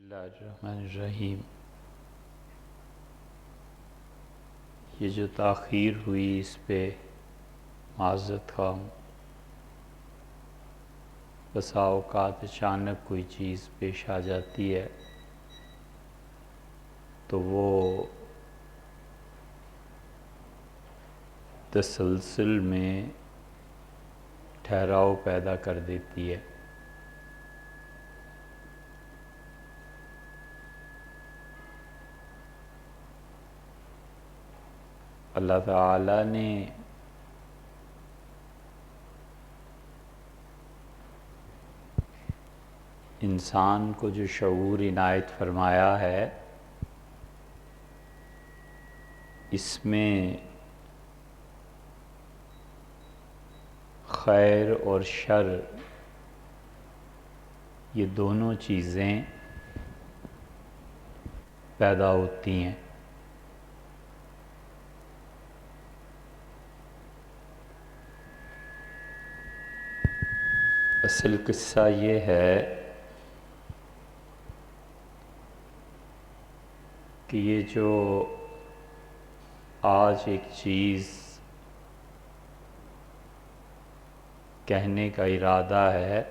اللہ الرحمن الرحیم۔ یہ جو تاخیر ہوئی اس پہ معذرت خواہ ہوں۔ بسا اوقات اچانک کوئی چیز پیش آ جاتی ہے تو وہ تسلسل میں ٹھہراؤ پیدا کر دیتی ہے۔ اللہ تعالیٰ نے انسان کو جو شعور عنایت فرمایا ہے اس میں خیر اور شر یہ دونوں چیزیں پیدا ہوتی ہیں۔ اصل قصہ یہ ہے کہ یہ جو آج ایک چیز کہنے کا ارادہ ہے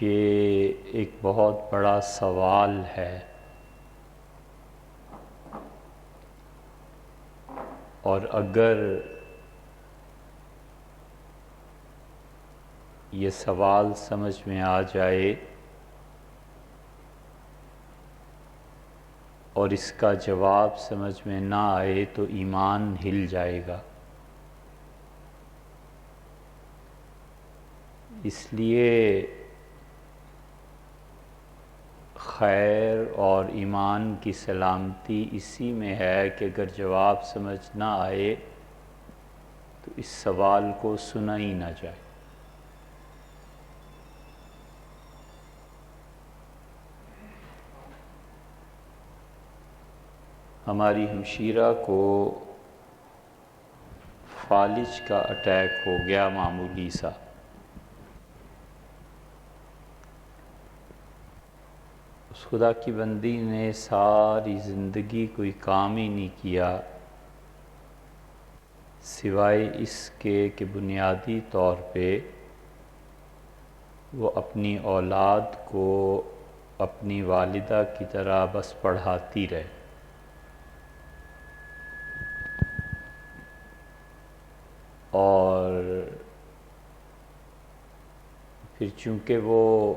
یہ ایک بہت بڑا سوال ہے، اور اگر یہ سوال سمجھ میں آ جائے اور اس کا جواب سمجھ میں نہ آئے تو ایمان ہل جائے گا۔ اس لیے خیر اور ایمان کی سلامتی اسی میں ہے کہ اگر جواب سمجھ نہ آئے تو اس سوال کو سنا ہی نہ جائے۔ ہماری ہمشیرہ کو فالج کا اٹیک ہو گیا معمولی سا۔ اس خدا کی بندی نے ساری زندگی کوئی کام ہی نہیں کیا سوائے اس کے کہ بنیادی طور پہ وہ اپنی اولاد کو اپنی والدہ کی طرح بس پڑھاتی رہے۔ اور پھر چونکہ وہ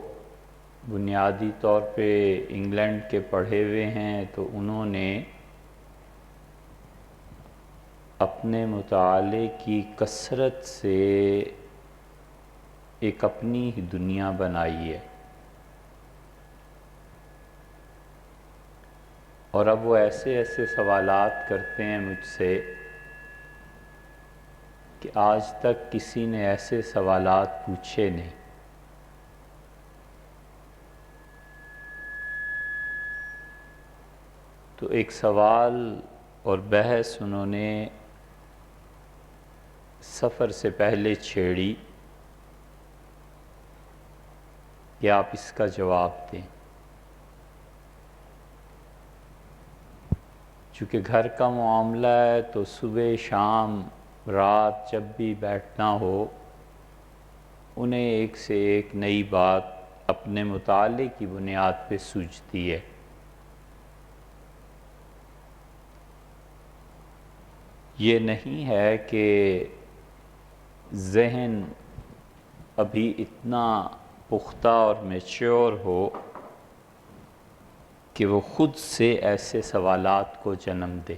بنیادی طور پہ انگلینڈ کے پڑھے ہوئے ہیں تو انہوں نے اپنے مطالعے کی کثرت سے ایک اپنی ہی دنیا بنائی ہے، اور اب وہ ایسے ایسے سوالات کرتے ہیں مجھ سے کہ آج تک کسی نے ایسے سوالات پوچھے نہیں۔ تو ایک سوال اور بحث انہوں نے سفر سے پہلے چھیڑی کہ آپ اس کا جواب دیں۔ چونکہ گھر کا معاملہ ہے تو صبح شام رات جب بھی بیٹھنا ہو انہیں ایک سے ایک نئی بات اپنے مطالعے کی بنیاد پہ سوچتی ہے۔ یہ نہیں ہے کہ ذہن ابھی اتنا پختہ اور میچور ہو کہ وہ خود سے ایسے سوالات کو جنم دے۔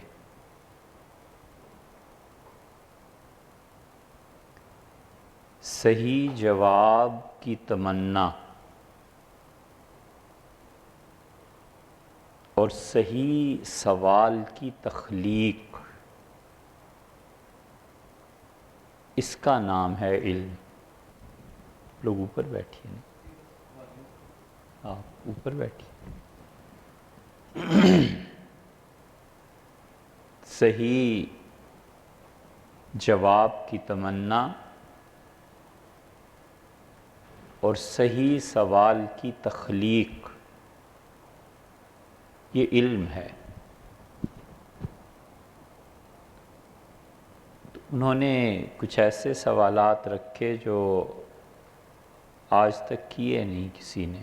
صحیح جواب کی تمنا اور صحیح سوال کی تخلیق، اس کا نام ہے علم۔ لوگ اوپر بیٹھیے نا، آپ اوپر بیٹھیے۔ صحیح جواب کی تمنا اور صحیح سوال کی تخلیق، یہ علم ہے۔ انہوں نے کچھ ایسے سوالات رکھے جو آج تک کیے نہیں کسی نے،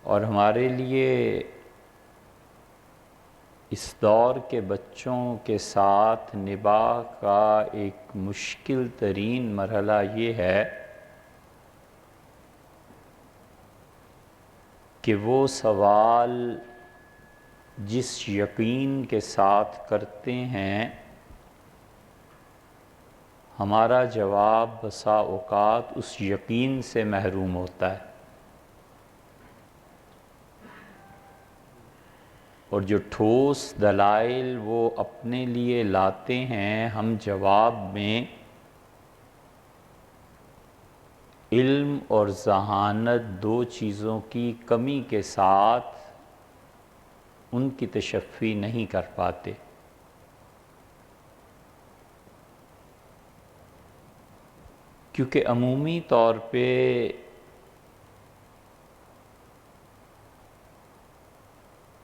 اور ہمارے لیے اس دور کے بچوں کے ساتھ نباہ کا ایک مشکل ترین مرحلہ یہ ہے کہ وہ سوال جس یقین کے ساتھ کرتے ہیں، ہمارا جواب بسا اوقات اس یقین سے محروم ہوتا ہے، اور جو ٹھوس دلائل وہ اپنے لیے لاتے ہیں، ہم جواب میں علم اور ذہانت دو چیزوں کی کمی کے ساتھ ان کی تشفی نہیں کر پاتے۔ کیونکہ عمومی طور پہ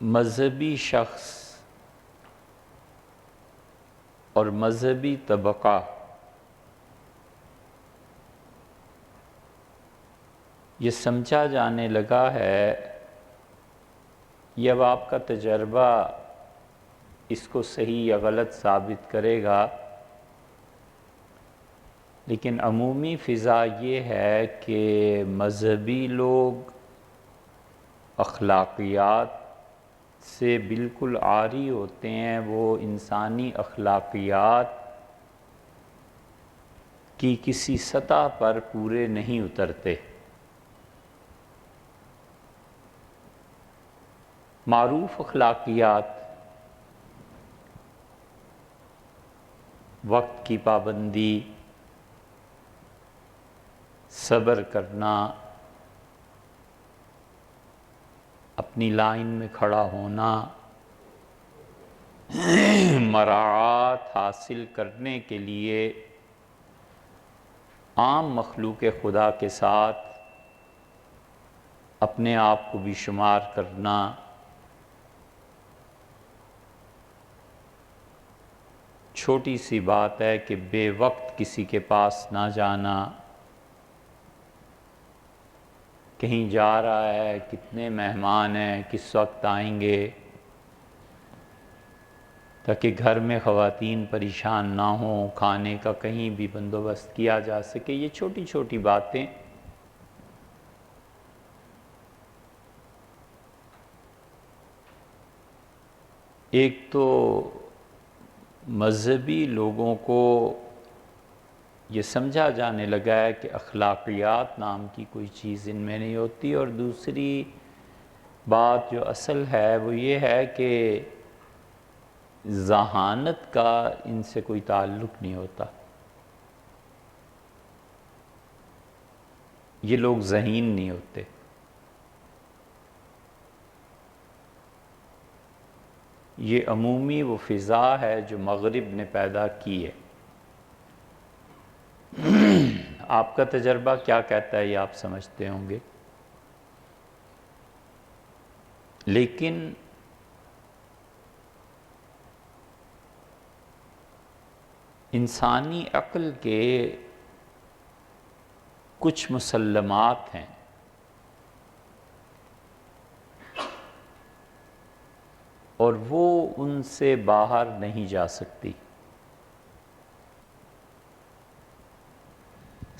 مذہبی شخص اور مذہبی طبقہ یہ سمجھا جانے لگا ہے، یہ اب آپ کا تجربہ اس کو صحیح یا غلط ثابت کرے گا، لیکن عمومی فضا یہ ہے کہ مذہبی لوگ اخلاقیات سے بالکل عاری ہوتے ہیں، وہ انسانی اخلاقیات کی کسی سطح پر پورے نہیں اترتے۔ معروف اخلاقیات، وقت کی پابندی، صبر کرنا، اپنی لائن میں کھڑا ہونا، مراعات حاصل کرنے کے لیے عام مخلوق خدا کے ساتھ اپنے آپ کو بھی شمار کرنا، چھوٹی سی بات ہے کہ بے وقت کسی کے پاس نہ جانا، کہیں جا رہا ہے، کتنے مہمان ہیں، کس وقت آئیں گے، تاکہ گھر میں خواتین پریشان نہ ہوں، کھانے کا کہیں بھی بندوبست کیا جا سکے۔ یہ چھوٹی چھوٹی باتیں ایک تو مذہبی لوگوں کو یہ سمجھا جانے لگا ہے کہ اخلاقیات نام کی کوئی چیز ان میں نہیں ہوتی، اور دوسری بات جو اصل ہے وہ یہ ہے کہ ذہانت کا ان سے کوئی تعلق نہیں ہوتا۔ یہ لوگ ذہین نہیں ہوتے۔ یہ عمومی وہ فضا ہے جو مغرب نے پیدا کی ہے۔ آپ کا تجربہ کیا کہتا ہے یہ آپ سمجھتے ہوں گے، لیکن انسانی عقل کے کچھ مسلمات ہیں اور وہ ان سے باہر نہیں جا سکتی۔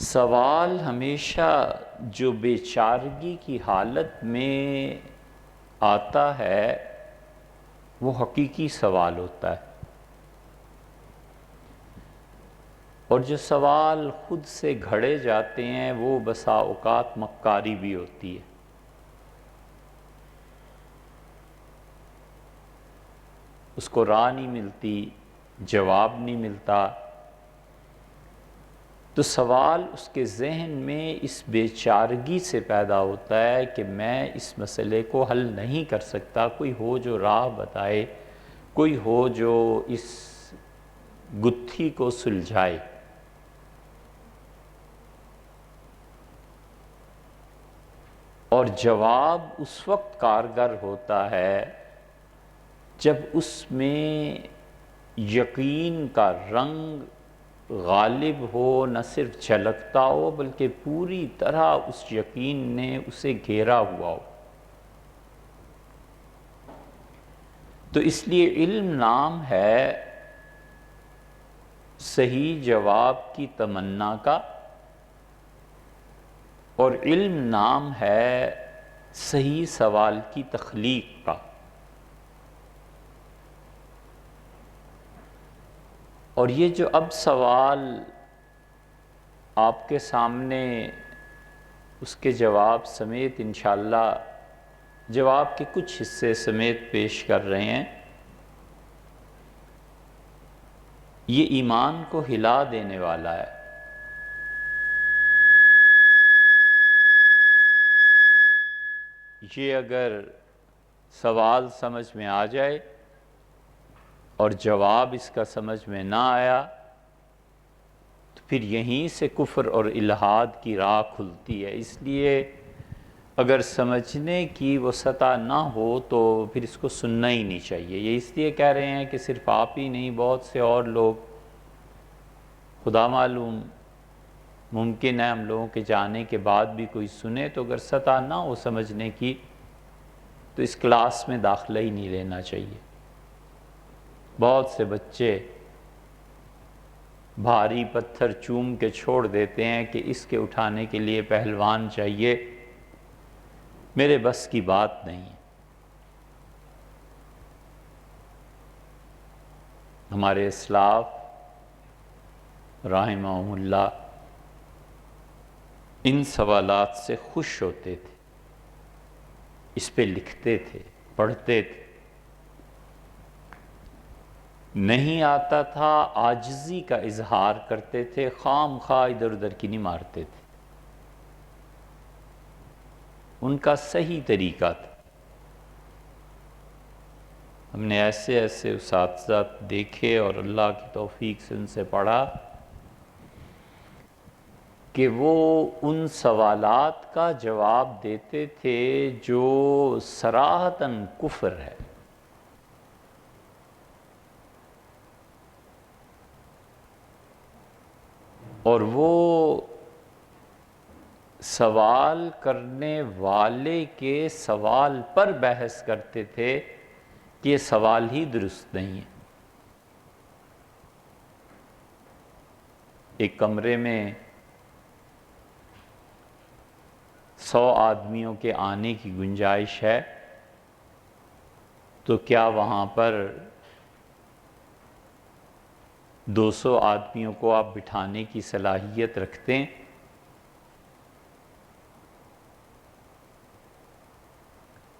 سوال ہمیشہ جو بے چارگی کی حالت میں آتا ہے وہ حقیقی سوال ہوتا ہے، اور جو سوال خود سے گھڑے جاتے ہیں وہ بسا اوقات مکاری بھی ہوتی ہے۔ اس کو راہ نہیں ملتی، جواب نہیں ملتا، تو سوال اس کے ذہن میں اس بے چارگی سے پیدا ہوتا ہے کہ میں اس مسئلے کو حل نہیں کر سکتا، کوئی ہو جو راہ بتائے، کوئی ہو جو اس گتھی کو سلجھائے۔ اور جواب اس وقت کارگر ہوتا ہے جب اس میں یقین کا رنگ غالب ہو، نہ صرف جھلکتا ہو بلکہ پوری طرح اس یقین نے اسے گھیرا ہوا ہو۔ تو اس لیے علم نام ہے صحیح جواب کی تمنا کا، اور علم نام ہے صحیح سوال کی تخلیق کا۔ اور یہ جو اب سوال آپ کے سامنے اس کے جواب سمیت انشاءاللہ جواب کے کچھ حصے سمیت پیش کر رہے ہیں، یہ ایمان کو ہلا دینے والا ہے۔ یہ اگر سوال سمجھ میں آ جائے اور جواب اس کا سمجھ میں نہ آیا تو پھر یہیں سے کفر اور الحاد کی راہ کھلتی ہے۔ اس لیے اگر سمجھنے کی وہ سطح نہ ہو تو پھر اس کو سننا ہی نہیں چاہیے۔ یہ اس لیے کہہ رہے ہیں کہ صرف آپ ہی نہیں، بہت سے اور لوگ، خدا معلوم ممکن ہے ہم لوگوں کے جانے کے بعد بھی کوئی سنے، تو اگر سطح نہ ہو سمجھنے کی تو اس کلاس میں داخلہ ہی نہیں لینا چاہیے۔ بہت سے بچے بھاری پتھر چوم کے چھوڑ دیتے ہیں کہ اس کے اٹھانے کے لیے پہلوان چاہیے، میرے بس کی بات نہیں ہے۔ ہمارے اسلاف رحمہم اللہ ان سوالات سے خوش ہوتے تھے، اس پہ لکھتے تھے، پڑھتے تھے۔ نہیں آتا تھا عاجزی کا اظہار کرتے تھے، خام خواہ ادھر ادھر کی نہیں مارتے تھے۔ ان کا صحیح طریقہ تھا۔ ہم نے ایسے ایسے اساتذہ دیکھے اور اللہ کی توفیق سے ان سے پڑھا کہ وہ ان سوالات کا جواب دیتے تھے جو صراحتاً کفر ہے، اور وہ سوال کرنے والے کے سوال پر بحث کرتے تھے کہ یہ سوال ہی درست نہیں ہے۔ ایک کمرے میں 100 آدمیوں کے آنے کی گنجائش ہے، تو کیا وہاں پر 200 آدمیوں کو آپ بٹھانے کی صلاحیت رکھتے ہیں؟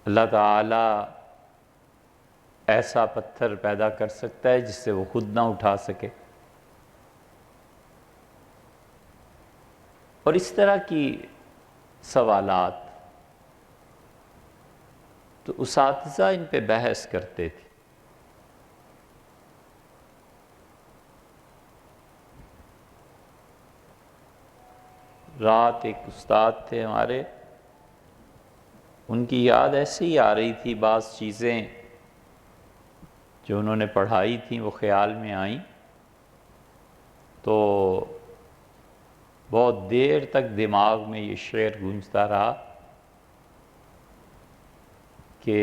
اللہ تعالیٰ ایسا پتھر پیدا کر سکتا ہے جس سے وہ خود نہ اٹھا سکے۔ اور اس طرح کی سوالات تو اساتذہ ان پہ بحث کرتے تھے۔ رات ایک استاد تھے ہمارے، ان کی یاد ایسے ہی آ رہی تھی، بعض چیزیں جو انہوں نے پڑھائی تھیں وہ خیال میں آئیں، تو بہت دیر تک دماغ میں یہ شعر گونجتا رہا کہ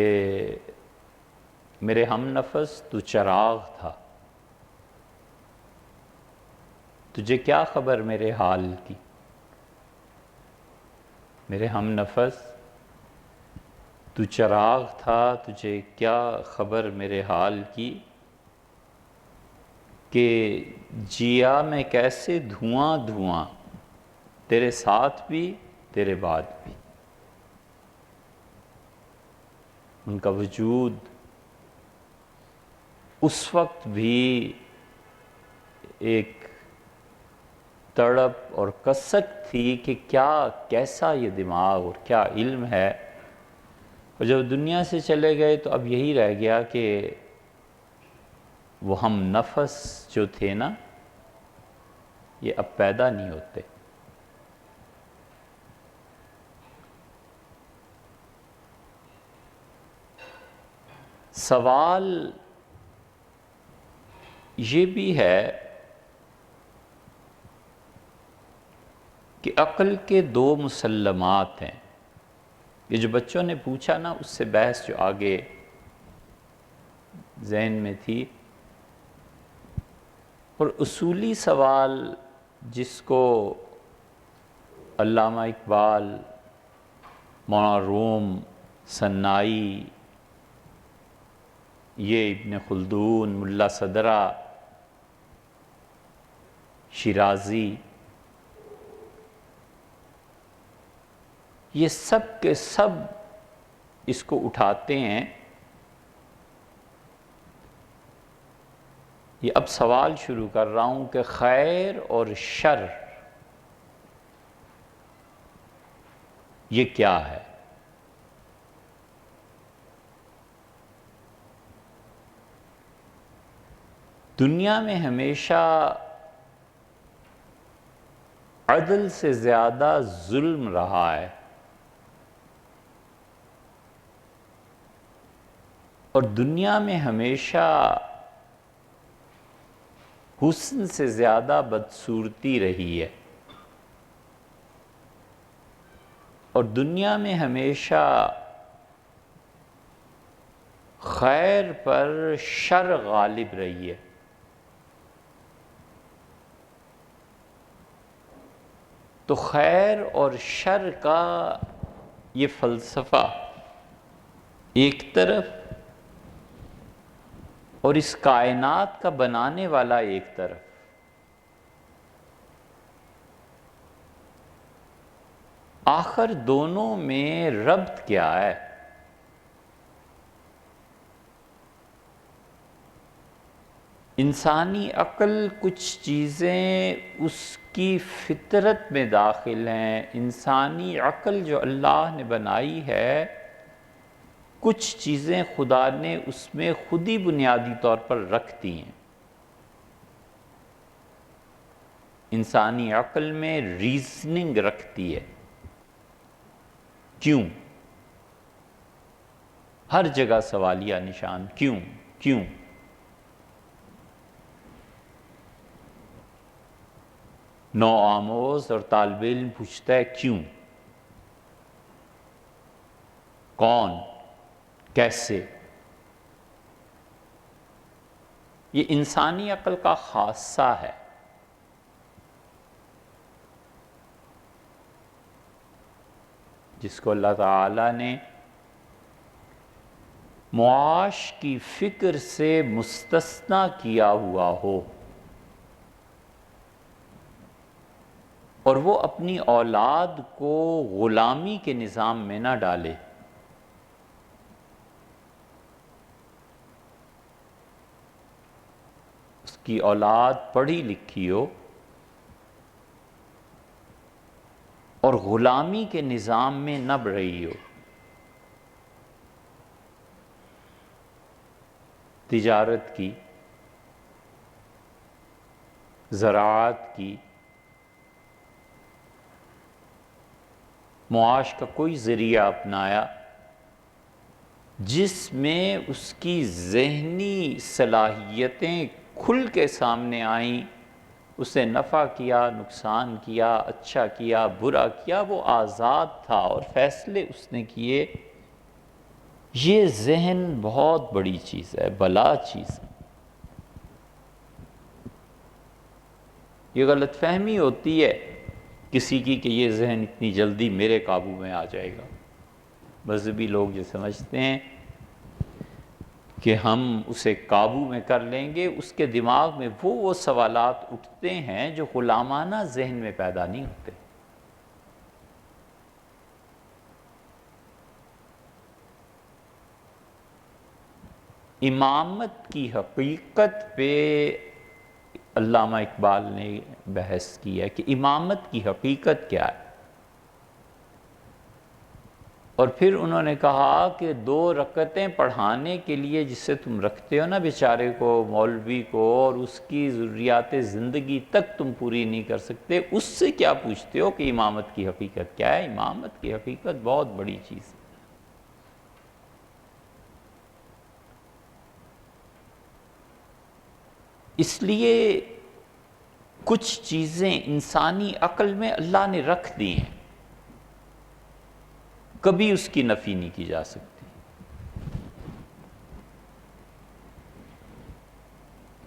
میرے ہم نفس تو چراغ تھا، تجھے کیا خبر میرے حال کی۔ میرے ہم نفس تو چراغ تھا، تجھے کیا خبر میرے حال کی، کہ جیا میں کیسے دھواں دھواں، تیرے ساتھ بھی تیرے بعد بھی۔ ان کا وجود اس وقت بھی ایک تڑپ اور کسک تھی کہ کیا کیسا یہ دماغ اور کیا علم ہے۔ اور جب دنیا سے چلے گئے تو اب یہی رہ گیا کہ وہ ہم نفس جو تھے نا، یہ اب پیدا نہیں ہوتے۔ سوال یہ بھی ہے کہ عقل کے دو مسلمات ہیں. یہ جو بچوں نے پوچھا نا، اس سے بحث جو آگے ذہن میں تھی، اور اصولی سوال جس کو علامہ اقبال، مولانا روم، صنائی، یہ ابن خلدون، ملا صدرہ، شیرازی، یہ سب کے سب اس کو اٹھاتے ہیں. یہ اب سوال شروع کر رہا ہوں کہ خیر اور شر یہ کیا ہے؟ دنیا میں ہمیشہ عدل سے زیادہ ظلم رہا ہے، اور دنیا میں ہمیشہ حسن سے زیادہ بدصورتی رہی ہے، اور دنیا میں ہمیشہ خیر پر شر غالب رہی ہے. تو خیر اور شر کا یہ فلسفہ ایک طرف، اور اس کائنات کا بنانے والا ایک طرف. آخر دونوں میں ربط کیا ہے؟ انسانی عقل کچھ چیزیں اس کی فطرت میں داخل ہیں. انسانی عقل جو اللہ نے بنائی ہے، کچھ چیزیں خدا نے اس میں خود ہی بنیادی طور پر رکھ دی ہیں. انسانی عقل میں ریزننگ رکھتی ہے. کیوں؟ ہر جگہ سوالیہ نشان، کیوں کیوں. نو آموز اور طالب علم پوچھتا ہے کیوں، کون، کیسے. یہ انسانی عقل کا خاصہ ہے. جس کو اللہ تعالیٰ نے معاش کی فکر سے مستثنی کیا ہوا ہو، اور وہ اپنی اولاد کو غلامی کے نظام میں نہ ڈالے. اس کی اولاد پڑھی لکھی ہو اور غلامی کے نظام میں نہ بڑھ رہی ہو. تجارت کی، زراعت کی، معاش کا کوئی ذریعہ اپنایا جس میں اس کی ذہنی صلاحیتیں کھل کے سامنے آئیں. اسے نفع کیا، نقصان کیا، اچھا کیا، برا کیا، وہ آزاد تھا اور فیصلے اس نے کیے. یہ ذہن بہت بڑی چیز ہے، بلا چیز ہے. یہ غلط فہمی ہوتی ہے کسی کی کہ یہ ذہن اتنی جلدی میرے قابو میں آ جائے گا. مذہبی لوگ یہ سمجھتے ہیں کہ ہم اسے قابو میں کر لیں گے. اس کے دماغ میں وہ سوالات اٹھتے ہیں جو غلامانہ ذہن میں پیدا نہیں ہوتے. امامت کی حقیقت پہ علامہ اقبال نے بحث کی ہے کہ امامت کی حقیقت کیا ہے. اور پھر انہوں نے کہا کہ 2 رکعتیں پڑھانے کے لیے جسے تم رکھتے ہو نا بیچارے کو، مولوی کو، اور اس کی ضروریات زندگی تک تم پوری نہیں کر سکتے، اس سے کیا پوچھتے ہو کہ امامت کی حقیقت کیا ہے؟ امامت کی حقیقت بہت بڑی چیز ہے. اس لیے کچھ چیزیں انسانی عقل میں اللہ نے رکھ دی ہیں، کبھی اس کی نفی نہیں کی جا سکتی۔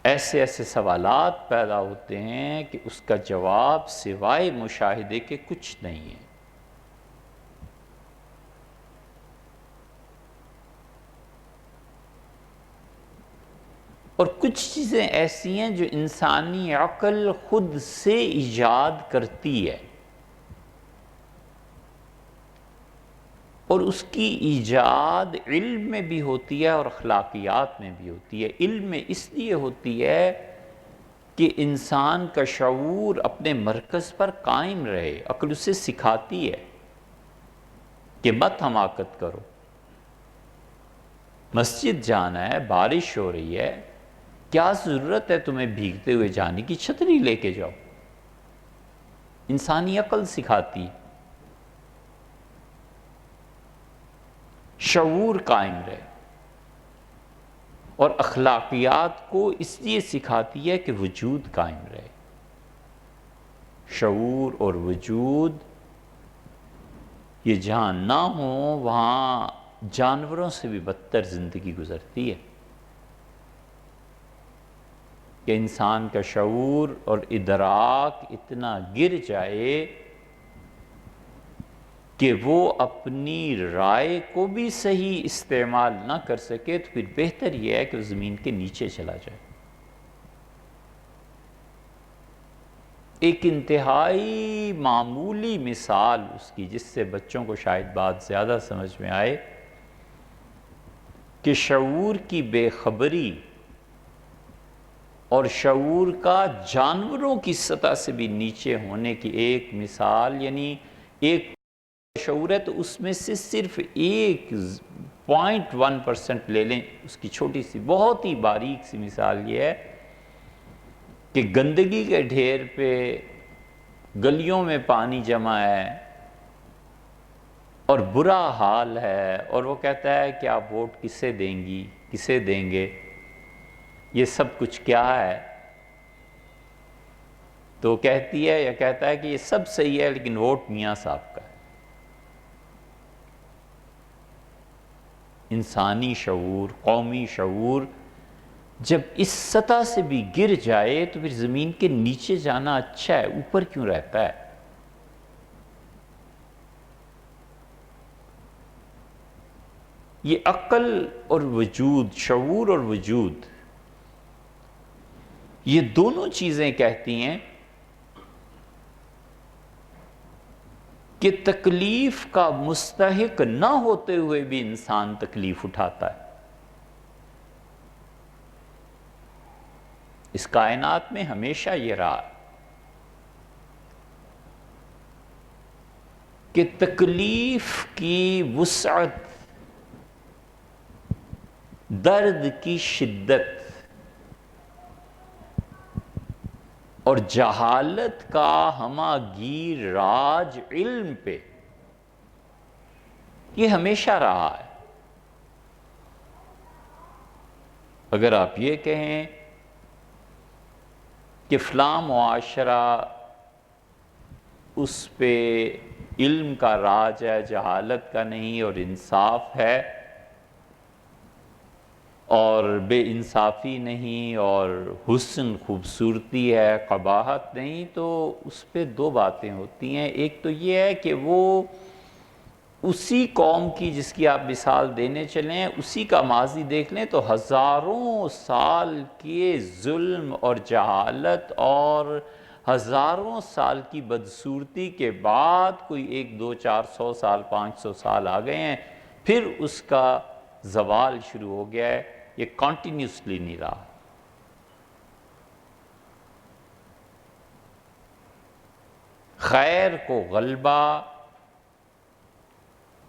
ایسے ایسے سوالات پیدا ہوتے ہیں کہ اس کا جواب سوائے مشاہدے کے کچھ نہیں ہے۔ اور کچھ چیزیں ایسی ہیں جو انسانی عقل خود سے ایجاد کرتی ہے، اور اس کی ایجاد علم میں بھی ہوتی ہے اور اخلاقیات میں بھی ہوتی ہے۔ علم میں اس لیے ہوتی ہے کہ انسان کا شعور اپنے مرکز پر قائم رہے، عقل اسے سکھاتی ہے کہ مت حماقت کرو، مسجد جانا ہے، بارش ہو رہی ہے، کیا ضرورت ہے تمہیں بھیگتے ہوئے جانے کی، چھتری لے کے جاؤ۔ انسانی عقل سکھاتی ہے، شعور قائم رہے، اور اخلاقیات کو اس لیے سکھاتی ہے کہ وجود قائم رہے۔ شعور اور وجود یہ جہاں نہ ہو وہاں جانوروں سے بھی بدتر زندگی گزرتی ہے، کہ انسان کا شعور اور ادراک اتنا گر جائے کہ وہ اپنی رائے کو بھی صحیح استعمال نہ کر سکے، تو پھر بہتر یہ ہے کہ وہ زمین کے نیچے چلا جائے۔ ایک انتہائی معمولی مثال اس کی، جس سے بچوں کو شاید بات زیادہ سمجھ میں آئے، کہ شعور کی بے خبری اور شعور کا جانوروں کی سطح سے بھی نیچے ہونے کی ایک مثال، یعنی ایک شعور ہے تو اس میں سے صرف 1.1% لے لیں، اس کی چھوٹی سی بہت ہی باریک سی مثال یہ ہے کہ گندگی کے ڈھیر پہ گلیوں میں پانی جمع ہے اور برا حال ہے، اور وہ کہتا ہے کہ آپ ووٹ کسے دیں گی، کسے دیں گے، یہ سب کچھ کیا ہے؟ تو کہتی ہے یا کہتا ہے کہ یہ سب صحیح ہے لیکن ووٹ میاں صاحب کا ہے۔ انسانی شعور، قومی شعور جب اس سطح سے بھی گر جائے تو پھر زمین کے نیچے جانا اچھا ہے، اوپر کیوں رہتا ہے؟ یہ عقل اور وجود، شعور اور وجود، یہ دونوں چیزیں کہتی ہیں کہ تکلیف کا مستحق نہ ہوتے ہوئے بھی انسان تکلیف اٹھاتا ہے۔ اس کائنات میں ہمیشہ یہ رہا کہ تکلیف کی وسعت، درد کی شدت اور جہالت کا ہمہ گیر راج علم پہ، یہ ہمیشہ رہا ہے۔ اگر آپ یہ کہیں کہ فلاں معاشرہ اس پہ علم کا راج ہے، جہالت کا نہیں، اور انصاف ہے اور بے انصافی نہیں، اور حسن خوبصورتی ہے، قباحت نہیں، تو اس پہ دو باتیں ہوتی ہیں۔ ایک تو یہ ہے کہ وہ اسی قوم کی جس کی آپ مثال دینے چلیں، اسی کا ماضی دیکھ لیں تو ہزاروں سال کے ظلم اور جہالت اور ہزاروں سال کی بدصورتی کے بعد کوئی 100 200 400 سال 500 سال آ گئے ہیں، پھر اس کا زوال شروع ہو گیا ہے، یہ کنٹینیوسلی نہیں رہا۔ خیر کو غلبہ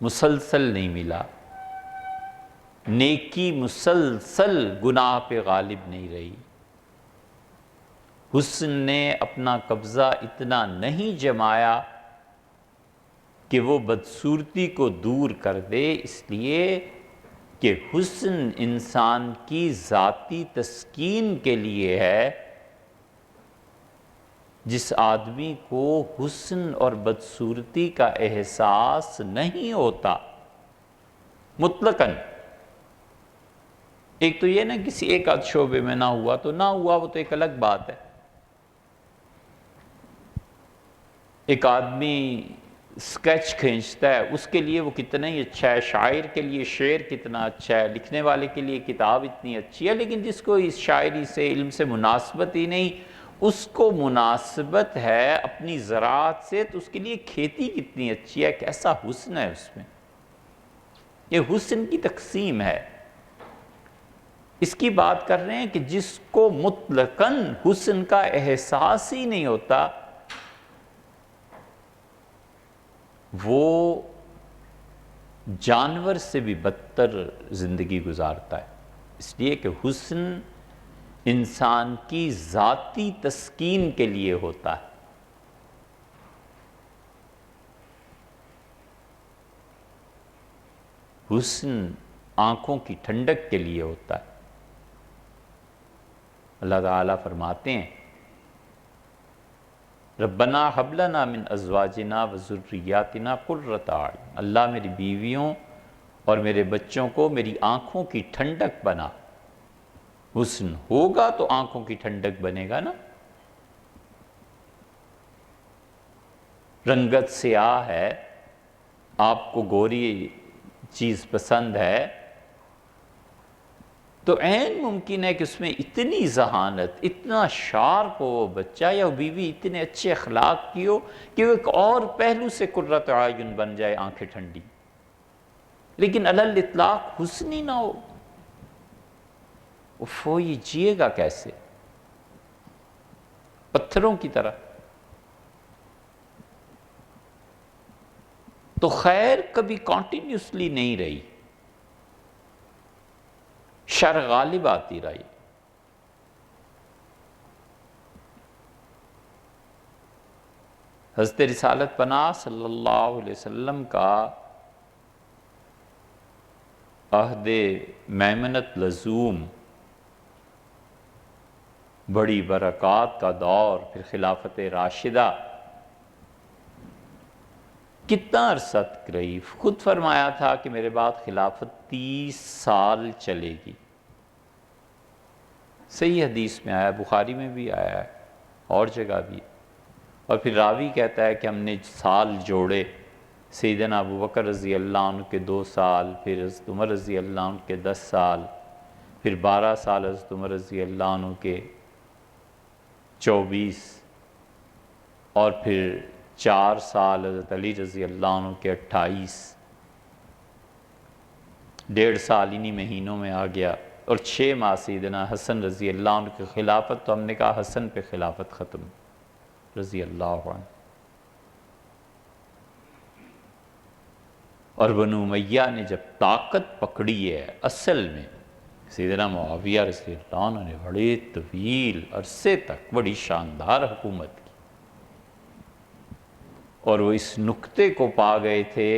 مسلسل نہیں ملا، نیکی مسلسل گناہ پہ غالب نہیں رہی، حسن نے اپنا قبضہ اتنا نہیں جمایا کہ وہ بدصورتی کو دور کر دے، اس لیے کہ حسن انسان کی ذاتی تسکین کے لیے ہے۔ جس آدمی کو حسن اور بدصورتی کا احساس نہیں ہوتا مطلقاً، ایک تو یہ نا کسی ایک آدھ شعبے میں نہ ہوا تو نہ ہوا، وہ تو ایک الگ بات ہے۔ ایک آدمی سکیچ کھینچتا ہے، اس کے لیے وہ کتنا ہی اچھا ہے، شاعر کے لیے شعر کتنا اچھا ہے، لکھنے والے کے لیے کتاب اتنی اچھی ہے، لیکن جس کو اس شاعری سے علم سے مناسبت ہی نہیں، اس کو مناسبت ہے اپنی زراعت سے، تو اس کے لیے کھیتی کتنی اچھی ہے، کیسا حسن ہے اس میں۔ یہ حسن کی تقسیم ہے۔ اس کی بات کر رہے ہیں کہ جس کو مطلقاً حسن کا احساس ہی نہیں ہوتا، وہ جانور سے بھی بدتر زندگی گزارتا ہے، اس لیے کہ حسن انسان کی ذاتی تسکین کے لیے ہوتا ہے۔ حسن آنکھوں کی ٹھنڈک کے لیے ہوتا ہے۔ اللہ تعالیٰ فرماتے ہیں ربنا ہب لنا من ازواجنا وذریاتنا قرۃ اعین، اللہ میری بیویوں اور میرے بچوں کو میری آنکھوں کی ٹھنڈک بنا۔ حسن ہوگا تو آنکھوں کی ٹھنڈک بنے گا نا۔ رنگت سیاہ ہے، آپ کو گوری چیز پسند ہے، تو عین ممکن ہے کہ اس میں اتنی ذہانت، اتنا شارپ ہو وہ بچہ یا وہ بیوی اتنے اچھے اخلاق کی ہو کہ وہ ایک اور پہلو سے قرۃ اعین بن جائے، آنکھیں ٹھنڈی، لیکن علی الاطلاق حسن ہی نہ ہو، وہ یہ جیے گا کیسے؟ پتھروں کی طرح۔ تو خیر کبھی کانٹینیوسلی نہیں رہی، شر غالب آتی رہی۔ حضرت رسالت پناہ صلی اللہ علیہ وسلم کا عہد میمنت لزوم، بڑی برکات کا دور، پھر خلافت راشدہ، کتنا عرصہ تک رہی؟ خود فرمایا تھا کہ میرے بعد خلافت 30 سال چلے گی۔ صحیح حدیث میں آیا، بخاری میں بھی آیا ہے اور جگہ بھی، اور پھر راوی کہتا ہے کہ ہم نے سال جوڑے، سیدنا ابو بکر رضی اللہ عنہ کے 2 سال، پھر حضرت عمر رضی اللہ عنہ کے 10 سال، پھر 12 سال حضرت عمر رضی اللہ عنہ کے 24، اور پھر 4 سال حضرت علی رضی اللہ عنہ کے 28، 1.5 سال انہی مہینوں میں آ گیا، اور 6 ماہ سیدنا حسن رضی اللہ عنہ کی خلافت، تو ہم نے کہا حسن پہ خلافت ختم رضی اللہ عنہ۔ اور بنو امیہ نے جب طاقت پکڑی ہے، اصل میں سیدنا معاویہ رضی اللہ عنہ نے بڑے طویل عرصے تک بڑی شاندار حکومت کی، اور وہ اس نقطے کو پا گئے تھے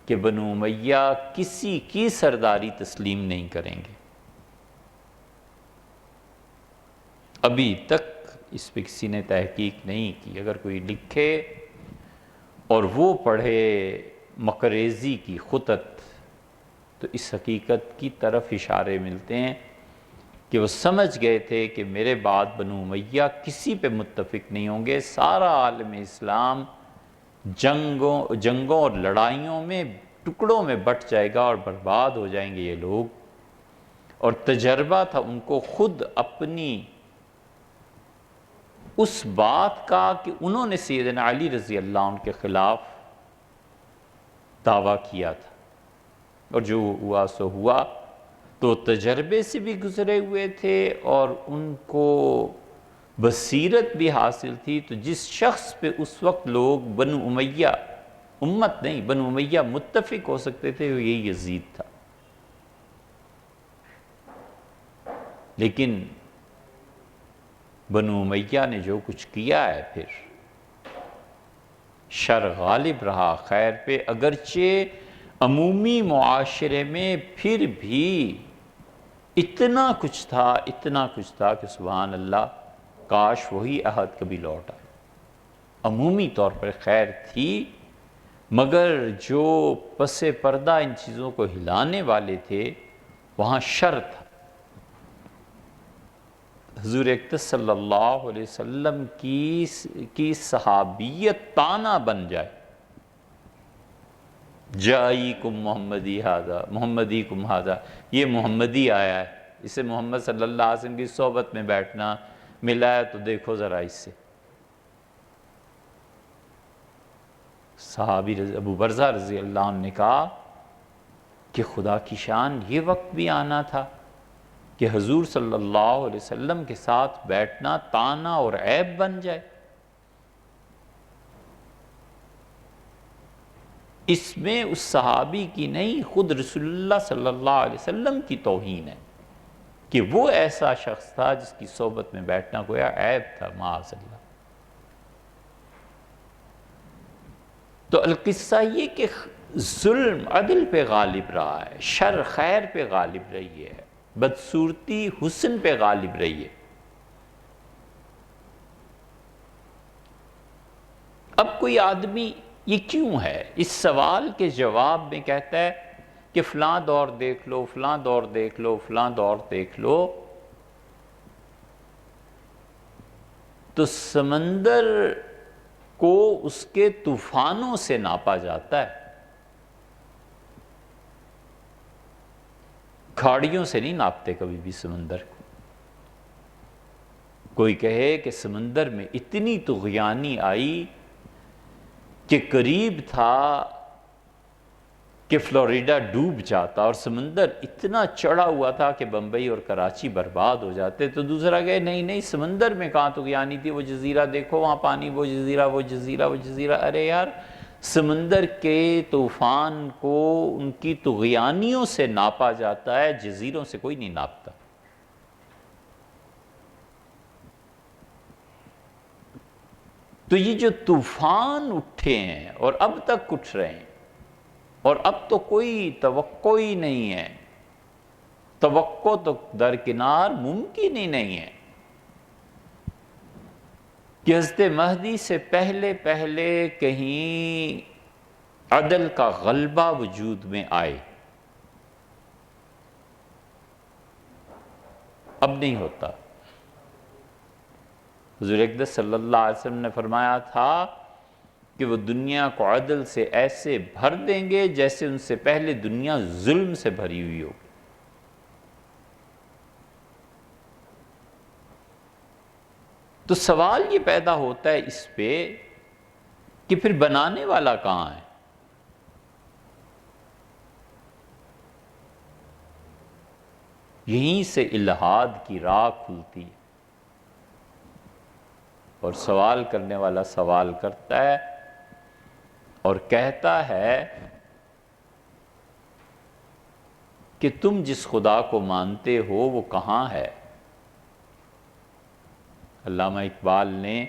کہ بنو امیہ کسی کی سرداری تسلیم نہیں کریں گے۔ ابھی تک اس پہ کسی نے تحقیق نہیں کی، اگر کوئی لکھے اور وہ پڑھے مکریزی کی خطط، تو اس حقیقت کی طرف اشارے ملتے ہیں کہ وہ سمجھ گئے تھے کہ میرے بعد بنو امیہ کسی پہ متفق نہیں ہوں گے، سارا عالم اسلام جنگوں اور لڑائیوں میں ٹکڑوں میں بٹ جائے گا اور برباد ہو جائیں گے یہ لوگ۔ اور تجربہ تھا ان کو خود اپنی اس بات کا کہ انہوں نے سیدنا علی رضی اللہ عنہ کے خلاف دعویٰ کیا تھا، اور جو ہوا سو ہوا، تو تجربے سے بھی گزرے ہوئے تھے اور ان کو بصیرت بھی حاصل تھی۔ تو جس شخص پہ اس وقت لوگ بنو امیہ، امت نہیں بنو امیہ متفق ہو سکتے تھے، وہ یہی یزید تھا۔ لیکن بنو امیہ نے جو کچھ کیا ہے، پھر شر غالب رہا خیر پہ، اگرچہ عمومی معاشرے میں پھر بھی اتنا کچھ تھا کہ سبحان اللہ، کاش وہی عہد کبھی لوٹ آئے۔ عمومی طور پر خیر تھی، مگر جو پس پردہ ان چیزوں کو ہلانے والے تھے وہاں شر تھا۔ حضور اقدس صلی اللہ علیہ وسلم کی صحابیت تانا بن جائے، جائیکم محمدی ھذا، محمدی کم ھذا، یہ محمدی آیا ہے، اسے محمد صلی اللہ علیہ وسلم کی صحبت میں بیٹھنا ملا ہے تو دیکھو ذرا اس سے۔ صحابی ابو برزہ رضی اللہ عنہ نے کہا کہ خدا کی شان، یہ وقت بھی آنا تھا کہ حضور صلی اللہ علیہ وسلم کے ساتھ بیٹھنا طعنہ اور عیب بن جائے۔ اس میں اس صحابی کی نہیں، خود رسول اللہ صلی اللہ علیہ وسلم کی توہین ہے کہ وہ ایسا شخص تھا جس کی صحبت میں بیٹھنا گویا عیب تھا، معاذ اللہ۔ تو القصہ یہ کہ ظلم عدل پہ غالب رہا ہے، شر خیر پہ غالب رہی ہے، بدصورتی حسن پہ غالب رہی ہے۔ اب کوئی آدمی یہ کیوں ہے، اس سوال کے جواب میں کہتا ہے کہ فلاں دور دیکھ لو، فلاں دور دیکھ لو، فلاں دور دیکھ لو، تو سمندر کو اس کے طوفانوں سے ناپا جاتا ہے، کھاڑیوں سے نہیں ناپتے کبھی بھی سمندر کو۔ کوئی کہے کہ سمندر میں اتنی طغیانی آئی کہ قریب تھا کہ فلوریڈا ڈوب جاتا، اور سمندر اتنا چڑھا ہوا تھا کہ بمبئی اور کراچی برباد ہو جاتے، تو دوسرا کہے نہیں سمندر میں کہاں طغیانی تھی، وہ جزیرہ دیکھو وہاں پانی، وہ جزیرہ وہ جزیرہ وہ جزیرہ۔ ارے یار، سمندر کے طوفان کو ان کی طغیانیوں سے ناپا جاتا ہے، جزیروں سے کوئی نہیں ناپتا۔ تو یہ جو طوفان اٹھے ہیں اور اب تک اٹھ رہے ہیں، اور اب تو کوئی توقع ہی نہیں ہے، توقع تو درکنار ممکن ہی نہیں ہے کہ حضرت مہدی سے پہلے کہیں عدل کا غلبہ وجود میں آئے۔ اب نہیں ہوتا۔ حضور اقدس صلی اللہ علیہ وسلم نے فرمایا تھا کہ وہ دنیا کو عدل سے ایسے بھر دیں گے جیسے ان سے پہلے دنیا ظلم سے بھری ہوئی ہو۔ تو سوال یہ پیدا ہوتا ہے اس پہ کہ پھر بنانے والا کہاں ہے؟ یہیں سے الہاد کی راہ کھلتی ہے، اور سوال کرنے والا سوال کرتا ہے اور کہتا ہے کہ تم جس خدا کو مانتے ہو وہ کہاں ہے؟ علامہ اقبال نے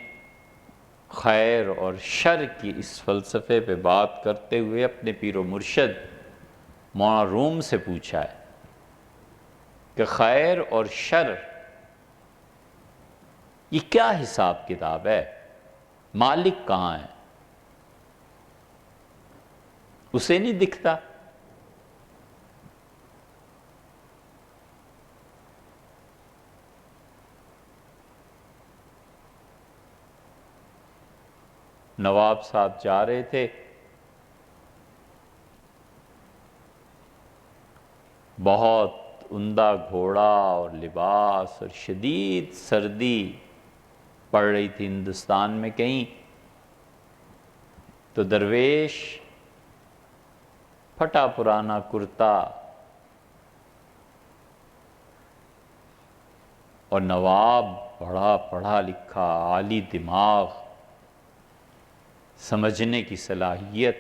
خیر اور شر کی اس فلسفے پہ بات کرتے ہوئے اپنے پیر و مرشد مولانا روم سے پوچھا ہے کہ خیر اور شر یہ کیا حساب کتاب ہے؟ مالک کہاں ہے؟ اسے نہیں دکھتا۔ نواب صاحب جا رہے تھے، بہت عمدہ گھوڑا اور لباس اور شدید سردی پڑ رہی تھی ہندوستان میں کہیں، تو درویش پھٹا پرانا کرتا اور نواب بڑا پڑھا لکھا، عالی دماغ، سمجھنے کی صلاحیت،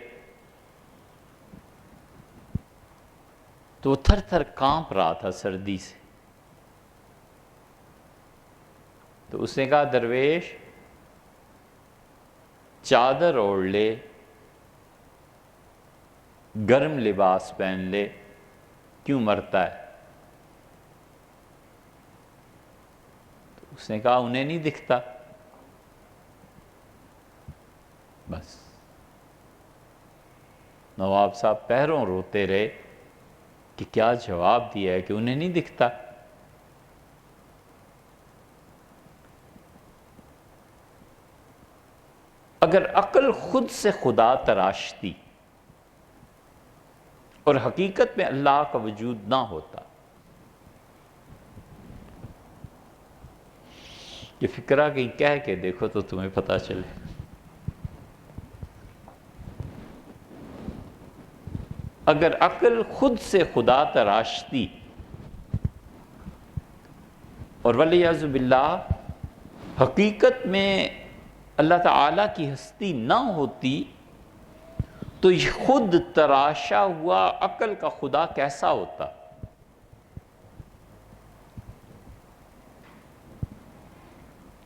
تو وہ تھر تھر کانپ رہا تھا سردی سے۔ تو اس نے کہا درویش چادر اوڑھ لے، گرم لباس پہن لے، کیوں مرتا ہے؟ تو اس نے کہا انہیں نہیں دکھتا۔ بس نواب صاحب پیروں روتے رہے کہ کیا جواب دیا ہے کہ انہیں نہیں دکھتا۔ اگر عقل خود سے خدا تراشتی اور حقیقت میں اللہ کا وجود نہ ہوتا، یہ فکرہ کہیں کہہ کے دیکھو تو تمہیں پتہ چلے۔ اگر عقل خود سے خدا تراشتی اور والعیاذ باللہ حقیقت میں اللہ تعالیٰ کی ہستی نہ ہوتی، تو یہ خود تراشا ہوا عقل کا خدا کیسا ہوتا؟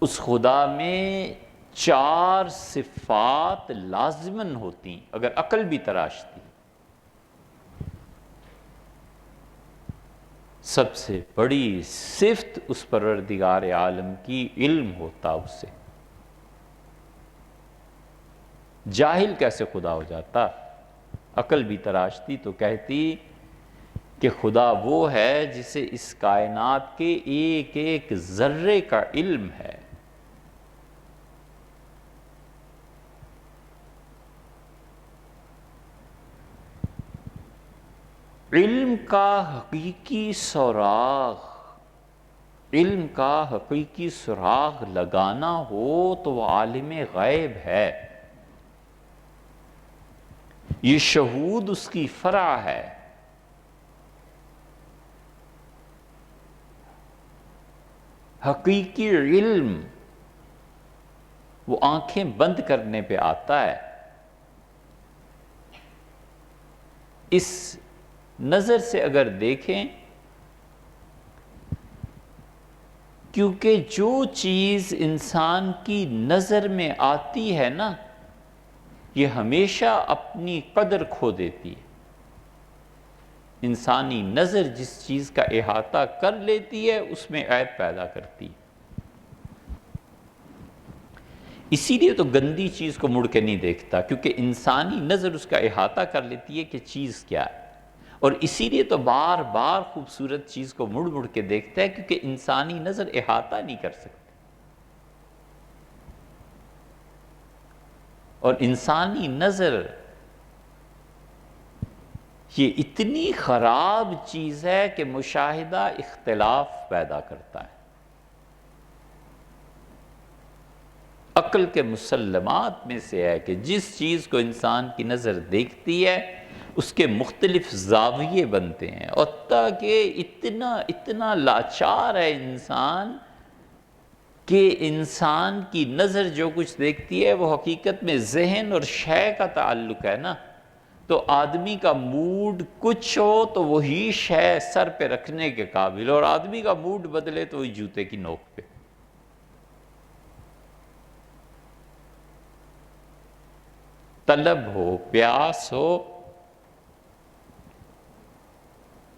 اس خدا میں 4 صفات لازماً ہوتی اگر عقل بھی تراشتی۔ سب سے بڑی صفت اس پروردگار عالم کی علم ہوتا اس سے۔ جاہل کیسے خدا ہو جاتا؟ عقل بھی تراشتی تو کہتی کہ خدا وہ ہے جسے اس کائنات کے ایک ایک ذرے کا علم ہے۔ علم کا حقیقی سراغ، علم کا حقیقی سراغ لگانا ہو تو وہ عالم غیب ہے، یہ شہود اس کی فرع ہے۔ حقیقی علم وہ آنکھیں بند کرنے پہ آتا ہے۔ اس نظر سے اگر دیکھیں، کیونکہ جو چیز انسان کی نظر میں آتی ہے نا، یہ ہمیشہ اپنی قدر کھو دیتی ہے۔ انسانی نظر جس چیز کا احاطہ کر لیتی ہے اس میں عیب پیدا کرتی ہے۔ اسی لیے تو گندی چیز کو مڑ کے نہیں دیکھتا، کیونکہ انسانی نظر اس کا احاطہ کر لیتی ہے کہ چیز کیا ہے، اور اسی لیے تو بار بار خوبصورت چیز کو مڑ مڑ کے دیکھتا ہے، کیونکہ انسانی نظر احاطہ نہیں کر سکتی۔ اور انسانی نظر یہ اتنی خراب چیز ہے کہ مشاہدہ اختلاف پیدا کرتا ہے۔ عقل کے مسلمات میں سے ہے کہ جس چیز کو انسان کی نظر دیکھتی ہے اس کے مختلف زاویے بنتے ہیں، اور تاکہ اتنا لاچار ہے انسان کہ انسان کی نظر جو کچھ دیکھتی ہے وہ حقیقت میں ذہن اور شے کا تعلق ہے نا، تو آدمی کا موڈ کچھ ہو تو وہی شے سر پہ رکھنے کے قابل، اور آدمی کا موڈ بدلے تو وہی جوتے کی نوک پہ۔ طلب ہو، پیاس ہو،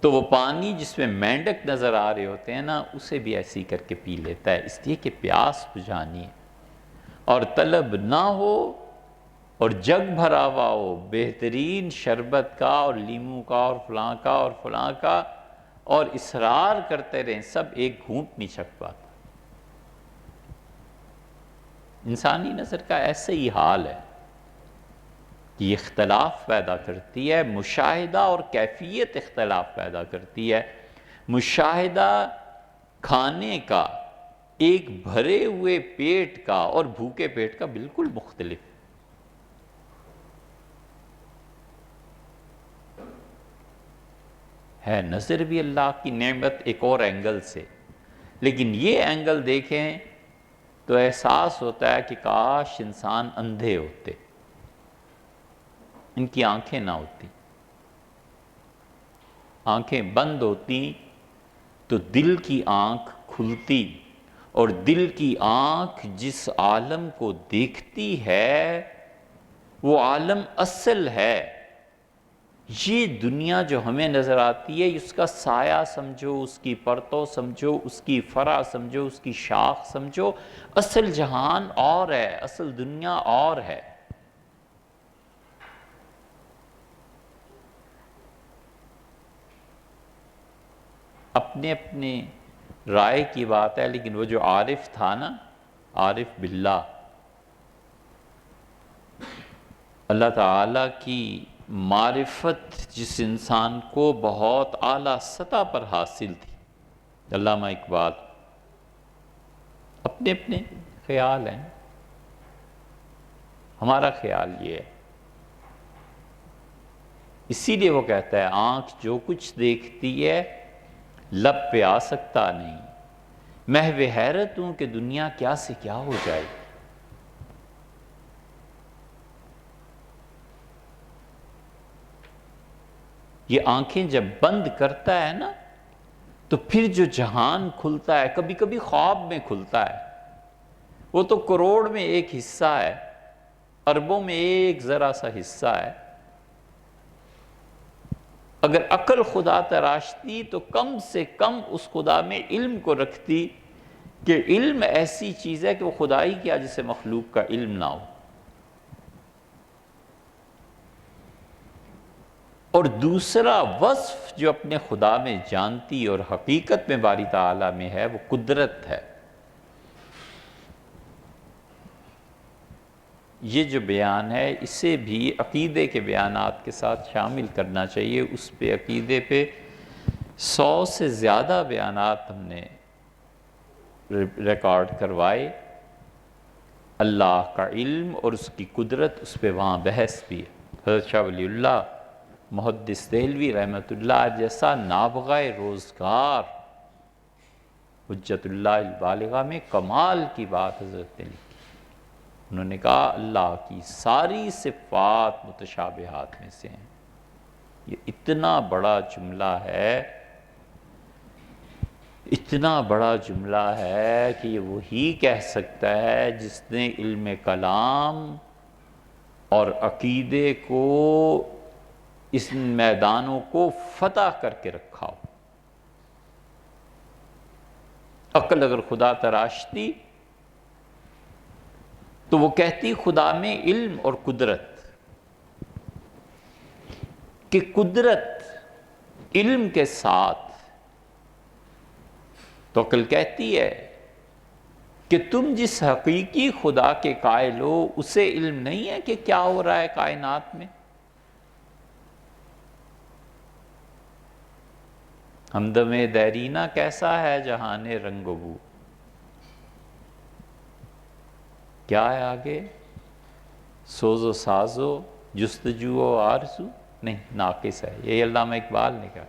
تو وہ پانی جس میں مینڈک نظر آ رہے ہوتے ہیں نا، اسے بھی ایسی کر کے پی لیتا ہے، اس لیے کہ پیاس بجھانی ہے۔ اور طلب نہ ہو اور جگ بھرا ہوا ہو بہترین شربت کا اور لیموں کا اور فلاں کا اور فلاں کا، اور اصرار کرتے رہیں، سب ایک گھونٹ نہیں چھک پاتا۔ انسانی نظر کا ایسے ہی حال ہے کہ یہ اختلاف پیدا کرتی ہے، مشاہدہ اور کیفیت اختلاف پیدا کرتی ہے۔ مشاہدہ کھانے کا ایک بھرے ہوئے پیٹ کا اور بھوکے پیٹ کا بالکل مختلف ہے۔ نظر بھی اللہ کی نعمت ایک اور اینگل سے، لیکن یہ اینگل دیکھیں تو احساس ہوتا ہے کہ کاش انسان اندھے ہوتے، ان کی آنکھیں نہ ہوتی۔ آنکھیں بند ہوتی تو دل کی آنکھ کھلتی، اور دل کی آنکھ جس عالم کو دیکھتی ہے وہ عالم اصل ہے، یہ دنیا جو ہمیں نظر آتی ہے، اس کا سایہ سمجھو، اس کی پرتو سمجھو، اس کی فرع سمجھو، اس کی شاخ سمجھو، اصل جہان اور ہے، اصل دنیا اور ہے۔ اپنے اپنے رائے کی بات ہے، لیکن وہ جو عارف تھا نا، عارف باللہ، اللہ تعالیٰ کی معرفت جس انسان کو بہت اعلیٰ سطح پر حاصل تھی، علامہ اقبال، اپنے اپنے خیال ہیں، ہمارا خیال یہ ہے، اسی لیے وہ کہتا ہے آنکھ جو کچھ دیکھتی ہے لب پہ آ سکتا نہیں، محو حیرت ہوں کہ دنیا کیا سے کیا ہو جائے۔ یہ آنکھیں جب بند کرتا ہے نا تو پھر جو جہان کھلتا ہے، کبھی کبھی خواب میں کھلتا ہے، وہ تو کروڑ میں ایک حصہ ہے، اربوں میں ایک ذرا سا حصہ ہے۔ اگر عقل خدا تراشتی تو کم سے کم اس خدا میں علم کو رکھتی کہ علم ایسی چیز ہے کہ وہ خدائی کیا جسے مخلوق کا علم نہ ہو۔ اور دوسرا وصف جو اپنے خدا میں جانتی اور حقیقت میں باری تعالیٰ میں ہے، وہ قدرت ہے۔ یہ جو بیان ہے اسے بھی عقیدے کے بیانات کے ساتھ شامل کرنا چاہیے۔ اس پہ عقیدے پہ 100 سے زیادہ بیانات ہم نے ریکارڈ کروائے۔ اللہ کا علم اور اس کی قدرت، اس پہ وہاں بحث بھی ہے۔ حضرت شاہ ولی اللہ محدث دہلوی رحمۃ اللہ جیسا نابغہ روزگار حجت اللہ البالغہ میں کمال کی بات حضرت نے لکھی۔ انہوں نے کہا اللہ کی ساری صفات متشابہات میں سے ہیں۔ یہ اتنا بڑا جملہ ہے، اتنا بڑا جملہ ہے کہ یہ وہی کہہ سکتا ہے جس نے علم کلام اور عقیدے کو، اس میدانوں کو فتح کر کے رکھا ہو۔ عقل اگر خدا تراشتی تو وہ کہتی خدا میں علم اور قدرت، کہ قدرت علم کے ساتھ، تو عقل کہتی ہے کہ تم جس حقیقی خدا کے قائل ہو اسے علم نہیں ہے کہ کیا ہو رہا ہے کائنات میں۔ ہمدم دیرینہ کیسا ہے جہان رنگ و بو، کیا ہے آگے؟ سوز و سازو جستجو و آرزو، نہیں، ناقص ہے۔ یہ علامہ اقبال نے کہا۔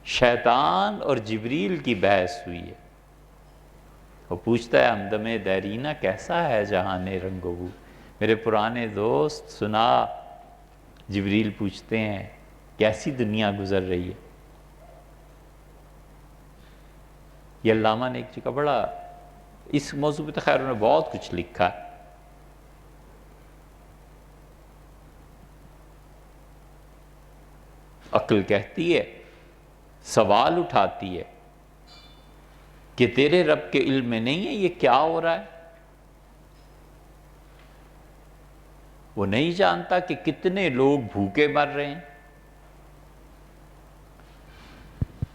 شیطان اور جبریل کی بحث ہوئی ہے، وہ پوچھتا ہے ہمدم دیرینہ کیسا ہے جہان رنگ و بو۔ میرے پرانے دوست سنا، جبریل پوچھتے ہیں کیسی دنیا گزر رہی ہے۔ یہ علامہ نے ایک جگہ بڑا، اس موضوع پہ تو خیر انہوں نے بہت کچھ لکھا ہے۔ عقل کہتی ہے، سوال اٹھاتی ہے کہ تیرے رب کے علم میں نہیں ہے یہ کیا ہو رہا ہے؟ وہ نہیں جانتا کہ کتنے لوگ بھوکے مر رہے ہیں؟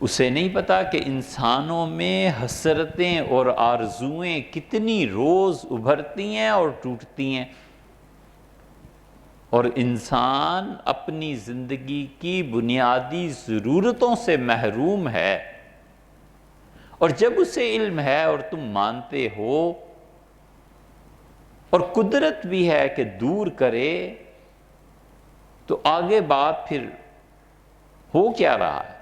اسے نہیں پتا کہ انسانوں میں حسرتیں اور آرزویں کتنی روز ابھرتی ہیں اور ٹوٹتی ہیں، اور انسان اپنی زندگی کی بنیادی ضرورتوں سے محروم ہے، اور جب اسے علم ہے اور تم مانتے ہو اور قدرت بھی ہے کہ دور کرے، تو آگے بات پھر ہو کیا رہا ہے؟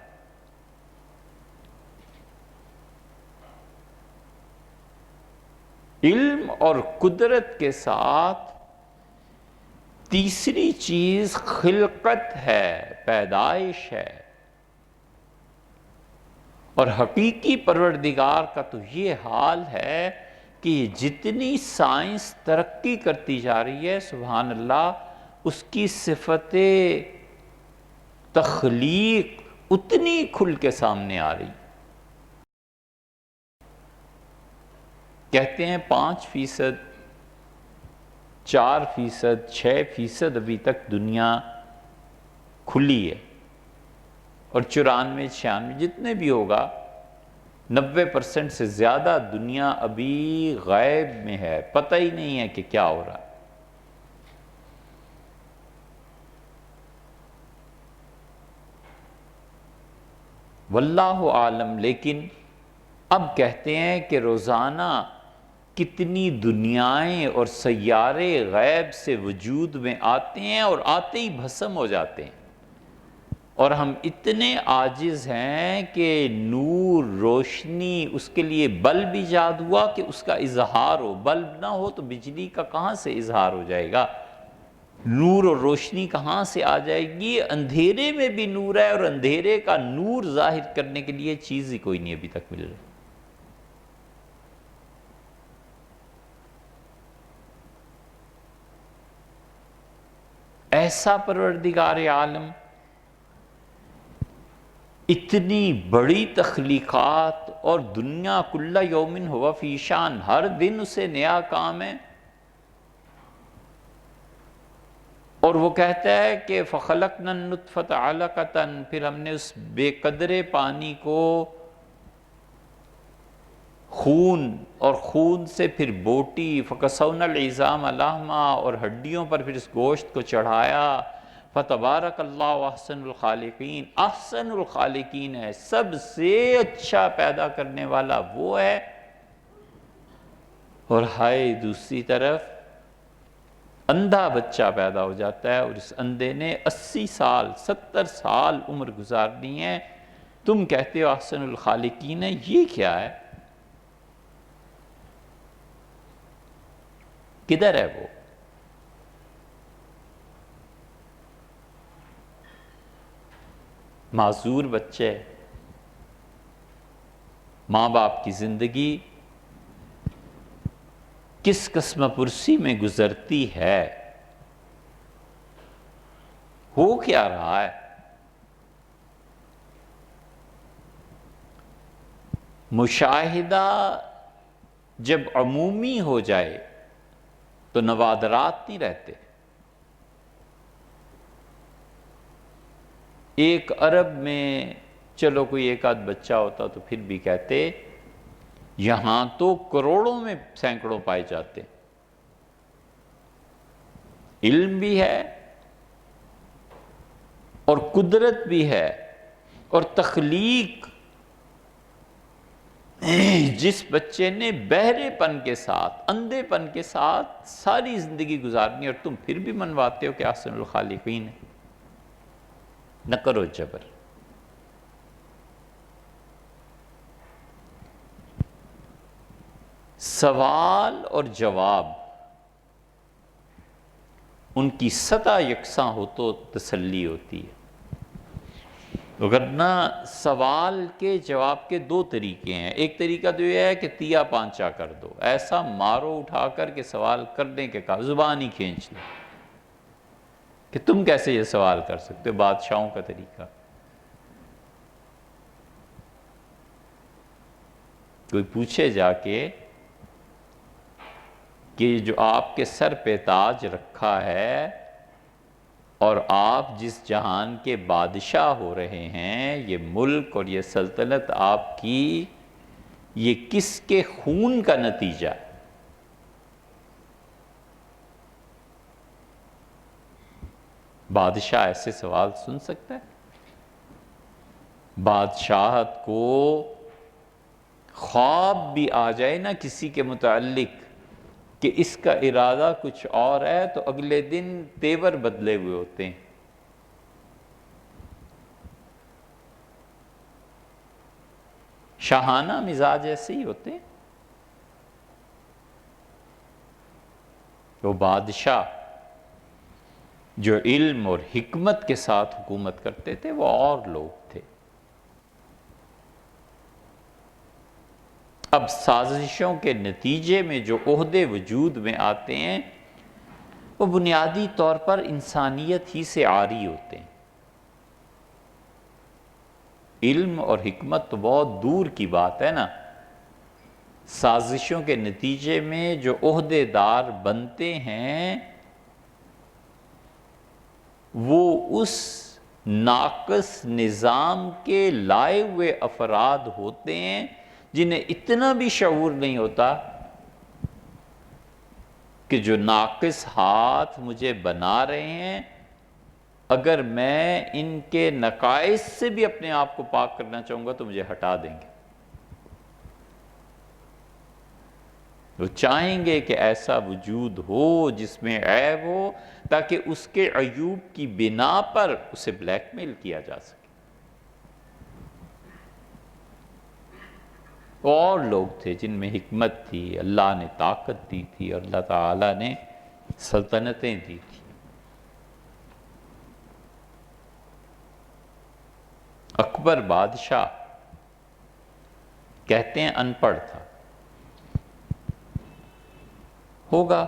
علم اور قدرت کے ساتھ تیسری چیز خلقت ہے، پیدائش ہے، اور حقیقی پروردگار کا تو یہ حال ہے کہ جتنی سائنس ترقی کرتی جا رہی ہے، سبحان اللہ، اس کی صفت تخلیق اتنی کھل کے سامنے آ رہی. کہتے ہیں 5%، 4%، 6% ابھی تک دنیا کھلی ہے، اور 94، 96 جتنے بھی ہوگا 90% سے زیادہ دنیا ابھی غیب میں ہے، پتہ ہی نہیں ہے کہ کیا ہو رہا ہے. واللہ عالم. لیکن اب کہتے ہیں کہ روزانہ کتنی دنیایں اور سیارے غیب سے وجود میں آتے ہیں اور آتے ہی بھسم ہو جاتے ہیں، اور ہم اتنے عاجز ہیں کہ نور، روشنی، اس کے لیے بلب ایجاد ہوا کہ اس کا اظہار ہو. بلب نہ ہو تو بجلی کا کہاں سے اظہار ہو جائے گا؟ نور اور روشنی کہاں سے آ جائے گی؟ اندھیرے میں بھی نور ہے، اور اندھیرے کا نور ظاہر کرنے کے لیے چیز ہی کوئی نہیں ابھی تک مل رہی. ایسا پروردگار عالم اتنی بڑی تخلیقات، اور دنیا کل یومن ہوا فی شان، ہر دن اسے نیا کام ہے. اور وہ کہتا ہے کہ فَخَلَقْنَا النُّطْفَةَ عَلَقَةً، پھر ہم نے اس بے قدرے پانی کو خون، اور خون سے پھر بوٹی، فَكَسَوْنَا الْعِظَامَ لَحْمًا، اور ہڈیوں پر پھر اس گوشت کو چڑھایا. فَتَبَارَكَ اللَّهُ أَحْسَنُ الْخَالِقِينَ، احسن الخالقین ہے، سب سے اچھا پیدا کرنے والا وہ ہے. اور ہائے دوسری طرف اندھا بچہ پیدا ہو جاتا ہے، اور اس اندھے نے 80 سال 70 سال عمر گزارنی ہے. تم کہتے ہو احسن الخالقین ہے، یہ کیا ہے؟ کدھر ہے وہ؟ معذور بچے، ماں باپ کی زندگی کس قسم پرسی میں گزرتی ہے، ہو کیا رہا ہے؟ مشاہدہ جب عمومی ہو جائے تو نوادرات نہیں رہتے. 1 ارب میں چلو کوئی 1 آدھ بچہ ہوتا تو پھر بھی کہتے، یہاں تو کروڑوں میں سینکڑوں پائے جاتے. علم بھی ہے اور قدرت بھی ہے اور تخلیق. جس بچے نے بہرے پن کے ساتھ، اندھے پن کے ساتھ ساری زندگی گزارنی، اور تم پھر بھی منواتے ہو کہ احسن الخالقین ہے. نہ کرو جبر. سوال اور جواب ان کی سطح یکساں ہو تو تسلی ہوتی ہے، ورنہ سوال کے جواب کے 2 طریقے ہیں. ایک طریقہ تو یہ ہے کہ تیا پانچا کر دو، ایسا مارو اٹھا کر کہ سوال کرنے کے کہا زبان ہی کھینچ لو کہ تم کیسے یہ سوال کر سکتے ہو. بادشاہوں کا طریقہ. کوئی پوچھے جا کے کہ جو آپ کے سر پہ تاج رکھا ہے اور آپ جس جہان کے بادشاہ ہو رہے ہیں، یہ ملک اور یہ سلطنت آپ کی، یہ کس کے خون کا نتیجہ ہے؟ بادشاہ ایسے سوال سن سکتا ہے؟ بادشاہت کو خواب بھی آ جائے نا کسی کے متعلق کہ اس کا ارادہ کچھ اور ہے، تو اگلے دن تیور بدلے ہوئے ہوتے ہیں. شاہانہ مزاج ایسے ہی ہوتے ہیں. وہ بادشاہ جو علم اور حکمت کے ساتھ حکومت کرتے تھے وہ اور لوگ تھے. اب سازشوں کے نتیجے میں جو عہدے وجود میں آتے ہیں، وہ بنیادی طور پر انسانیت ہی سے عاری ہوتے ہیں۔ علم اور حکمت تو بہت دور کی بات ہے نا، سازشوں کے نتیجے میں جو عہدے دار بنتے ہیں وہ اس ناقص نظام کے لائے ہوئے افراد ہوتے ہیں جنہیں اتنا بھی شعور نہیں ہوتا کہ جو ناقص ہاتھ مجھے بنا رہے ہیں، اگر میں ان کے نقائص سے بھی اپنے آپ کو پاک کرنا چاہوں گا تو مجھے ہٹا دیں گے۔ وہ چاہیں گے کہ ایسا وجود ہو جس میں عیب ہو تاکہ اس کے عیوب کی بنا پر اسے بلیک میل کیا جا سکے۔ اور لوگ تھے جن میں حکمت تھی، اللہ نے طاقت دی تھی اور اللہ تعالیٰ نے سلطنتیں دی تھی۔ اکبر بادشاہ کہتے ہیں ان پڑھ تھا، ہوگا۔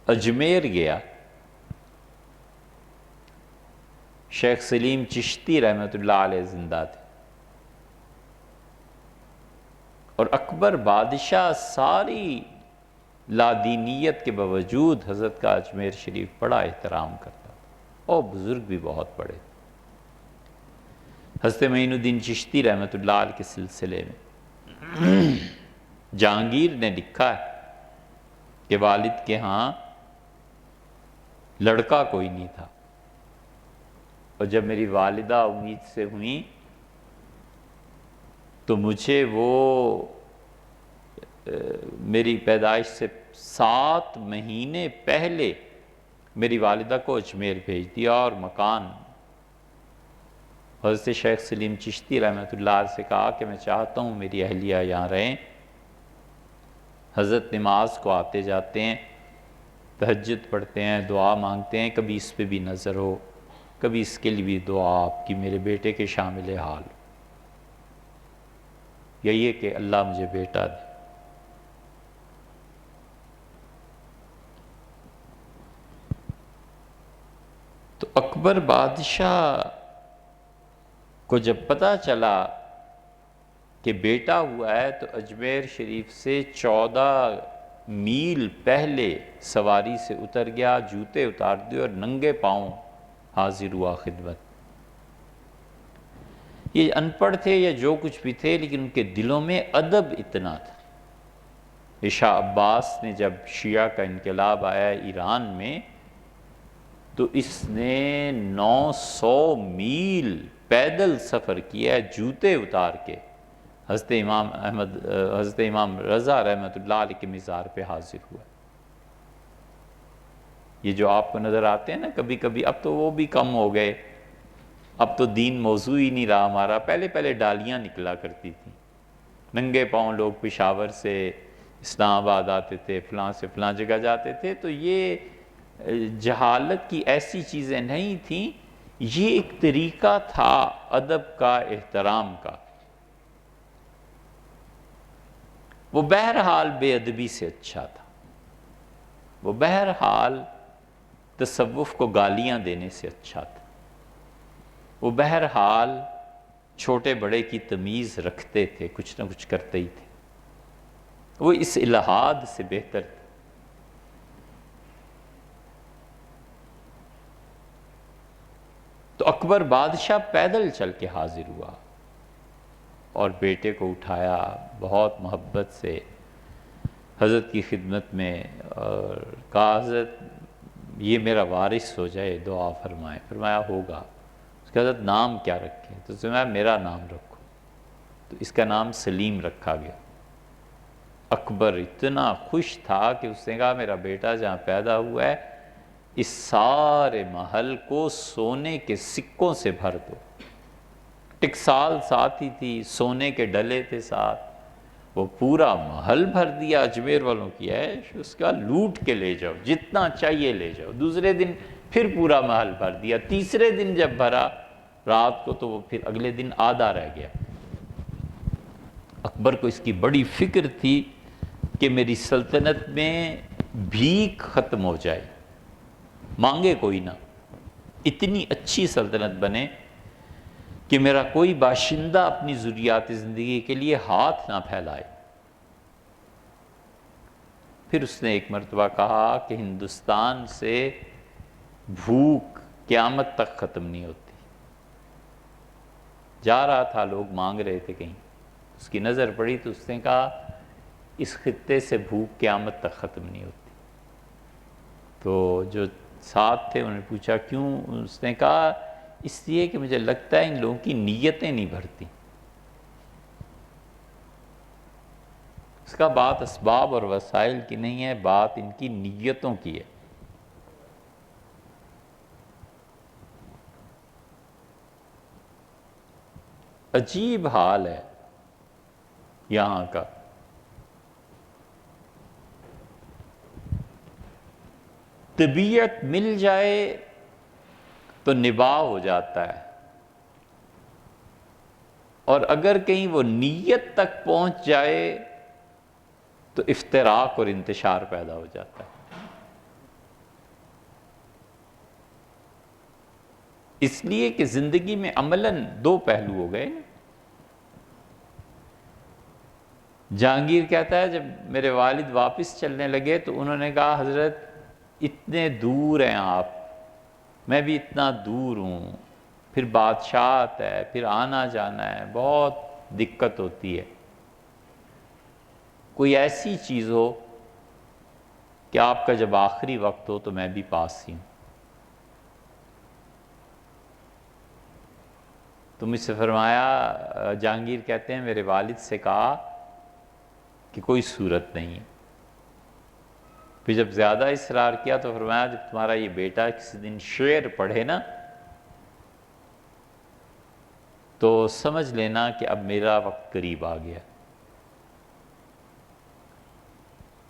اجمیر گیا، شیخ سلیم چشتی رحمۃ اللہ علیہ زندہ تھے، اور اکبر بادشاہ ساری لادینیت کے باوجود حضرت کا اجمیر شریف بڑا احترام کرتا، اور بزرگ بھی بہت بڑے۔ حضرت معین الدین چشتی رحمۃ اللہ علیہ کے سلسلے میں جہانگیر نے لکھا ہے کہ والد کے ہاں لڑکا کوئی نہیں تھا، اور جب میری والدہ امید سے ہوئیں تو مجھے وہ میری پیدائش سے 7 مہینے پہلے میری والدہ کو اجمیر بھیج دیا، اور مکان حضرت شیخ سلیم چشتی رحمۃ اللہ علیہ سے کہا کہ میں چاہتا ہوں میری اہلیہ یہاں رہیں۔ حضرت نماز کو آتے جاتے ہیں، تہجد پڑھتے ہیں، دعا مانگتے ہیں، کبھی اس پہ بھی نظر ہو، کبھی اس کے لیے بھی دعا آپ کی میرے بیٹے کے شامل حال ہو، یا یہ کہ اللہ مجھے بیٹا دے۔ تو اکبر بادشاہ کو جب پتہ چلا کہ بیٹا ہوا ہے تو اجمیر شریف سے 14 میل پہلے سواری سے اتر گیا، جوتے اتار دیے اور ننگے پاؤں حاضر ہوا خدمت۔ یہ ان پڑھ تھے یا جو کچھ بھی تھے، لیکن ان کے دلوں میں ادب اتنا تھا۔ شاہ عباس نے جب شیعہ کا انقلاب آیا ایران میں تو اس نے 900 میل پیدل سفر کیا، جوتے اتار کے حضرت امام رضا رحمۃ اللہ علیہ کے مزار پہ حاضر ہوا۔ یہ جو آپ کو نظر آتے ہیں نا کبھی کبھی، اب تو وہ بھی کم ہو گئے، اب تو دین موضوع ہی نہیں رہا ہمارا۔ پہلے ڈالیاں نکلا کرتی تھیں، ننگے پاؤں لوگ پشاور سے اسلام آباد آتے تھے، فلاں سے فلاں جگہ جاتے تھے، تو یہ جہالت کی ایسی چیزیں نہیں تھیں، یہ ایک طریقہ تھا ادب کا، احترام کا۔ وہ بہرحال بے ادبی سے اچھا تھا، وہ بہرحال تصوف کو گالیاں دینے سے اچھا تھا، وہ بہرحال چھوٹے بڑے کی تمیز رکھتے تھے، کچھ نہ کچھ کرتے ہی تھے، وہ اس الہاد سے بہتر تھے۔ تو اکبر بادشاہ پیدل چل کے حاضر ہوا اور بیٹے کو اٹھایا بہت محبت سے حضرت کی خدمت میں، اور کہا حضرت یہ میرا وارث ہو جائے، دعا فرمائے۔ فرمایا ہوگا۔ اس کا حضرت نام کیا رکھے؟ تو فرمایا میرا نام رکھو۔ تو اس کا نام سلیم رکھا گیا۔ اکبر اتنا خوش تھا کہ اس نے کہا میرا بیٹا جہاں پیدا ہوا ہے اس سارے محل کو سونے کے سکوں سے بھر دو۔ ٹکسال ساتھ ہی تھی، سونے کے ڈلے تھے ساتھ، وہ پورا محل بھر دیا۔ اجمیر والوں کی عیش، اس کا لوٹ کے لے جاؤ، جتنا چاہیے لے جاؤ۔ دوسرے دن پھر پورا محل بھر دیا۔ تیسرے دن جب بھرا رات کو تو وہ پھر اگلے دن آدھا رہ گیا۔ اکبر کو اس کی بڑی فکر تھی کہ میری سلطنت میں بھیک ختم ہو جائے، مانگے کوئی نہ، اتنی اچھی سلطنت بنے کہ میرا کوئی باشندہ اپنی ضروریات زندگی کے لیے ہاتھ نہ پھیلائے۔ پھر اس نے ایک مرتبہ کہا کہ ہندوستان سے بھوک قیامت تک ختم نہیں ہوتی۔ جا رہا تھا، لوگ مانگ رہے تھے کہیں، اس کی نظر پڑی تو اس نے کہا اس خطے سے بھوک قیامت تک ختم نہیں ہوتی۔ تو جو ساتھ تھے انہوں نے پوچھا کیوں؟ اس نے کہا اس لیے کہ مجھے لگتا ہے ان لوگوں کی نیتیں نہیں بھرتی۔ اس کا بات اسباب اور وسائل کی نہیں ہے، بات ان کی نیتوں کی ہے۔ عجیب حال ہے یہاں کا۔ طبیعت مل جائے تو نباہ ہو جاتا ہے، اور اگر کہیں وہ نیت تک پہنچ جائے تو افتراق اور انتشار پیدا ہو جاتا ہے۔ اس لیے کہ زندگی میں عملاً دو پہلو ہو گئے۔ جہانگیر کہتا ہے جب میرے والد واپس چلنے لگے تو انہوں نے کہا حضرت اتنے دور ہیں آپ، میں بھی اتنا دور ہوں، پھر بادشاہت ہے، پھر آنا جانا ہے، بہت دقت ہوتی ہے۔ کوئی ایسی چیز ہو کہ آپ کا جب آخری وقت ہو تو میں بھی پاس ہی ہوں۔ تو مجھ سے فرمایا، جہانگیر کہتے ہیں میرے والد سے کہا کہ کوئی صورت نہیں ہے۔ پھر جب زیادہ اصرار کیا تو فرمایا جب تمہارا یہ بیٹا کسی دن شعر پڑھے نا تو سمجھ لینا کہ اب میرا وقت قریب آ گیا۔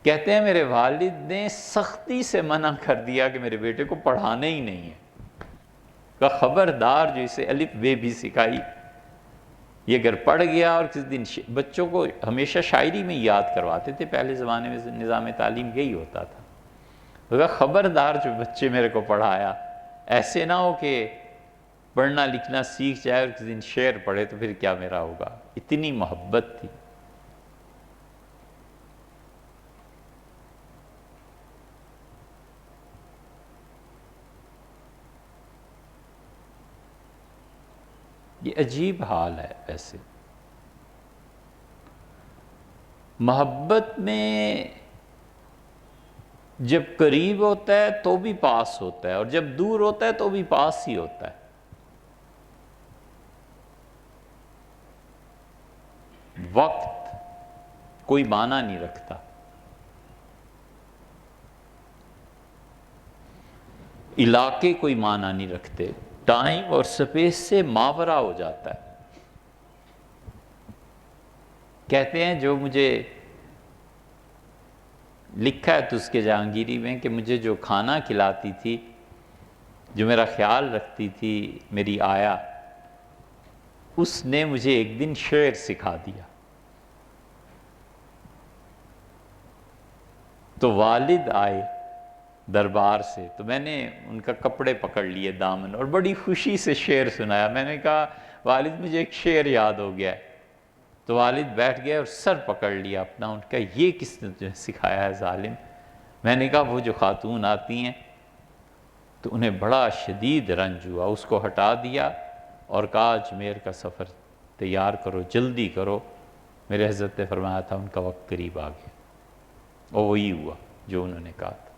کہتے ہیں میرے والد نے سختی سے منع کر دیا کہ میرے بیٹے کو پڑھانا ہی نہیں ہے، کہ خبردار جو اسے الف بے بھی سکھائی یہ اگر پڑھ گیا اور کسی دن بچوں کو ہمیشہ شاعری میں یاد کرواتے تھے، پہلے زمانے میں نظام تعلیم یہی ہوتا تھا، کہ خبردار جو بچے میرے کو پڑھایا ایسے نہ ہو کہ پڑھنا لکھنا سیکھ جائے اور کسی دن شعر پڑھے تو پھر کیا میرا ہوگا۔ اتنی محبت تھی۔ یہ عجیب حال ہے۔ ویسے محبت میں جب قریب ہوتا ہے تو بھی پاس ہوتا ہے، اور جب دور ہوتا ہے تو بھی پاس ہی ہوتا ہے۔ وقت کوئی معنی نہیں رکھتا، علاقے کوئی معنی نہیں رکھتے، ٹائم اور سپیس سے ماورا ہو جاتا ہے۔ کہتے ہیں جو مجھے لکھا ہے تو اس کے جہانگیری میں کہ مجھے جو کھانا کھلاتی تھی، جو میرا خیال رکھتی تھی، میری آیا، اس نے مجھے ایک دن شعر سکھا دیا۔ تو والد آئے دربار سے تو میں نے ان کا کپڑے پکڑ لیے دامن اور بڑی خوشی سے شعر سنایا۔ میں نے کہا والد مجھے ایک شعر یاد ہو گیا ہے۔ تو والد بیٹھ گئے اور سر پکڑ لیا اپنا، ان کا یہ کس نے تجھے سکھایا ہے ظالم؟ میں نے کہا وہ جو خاتون آتی ہیں تو انہیں بڑا شدید رنج ہوا، اس کو ہٹا دیا اور کہا اجمیر کا سفر تیار کرو، جلدی کرو۔ میرے حضرت نے فرمایا تھا ان کا وقت قریب آ گیا، اور وہی ہوا جو انہوں نے کہا تھا۔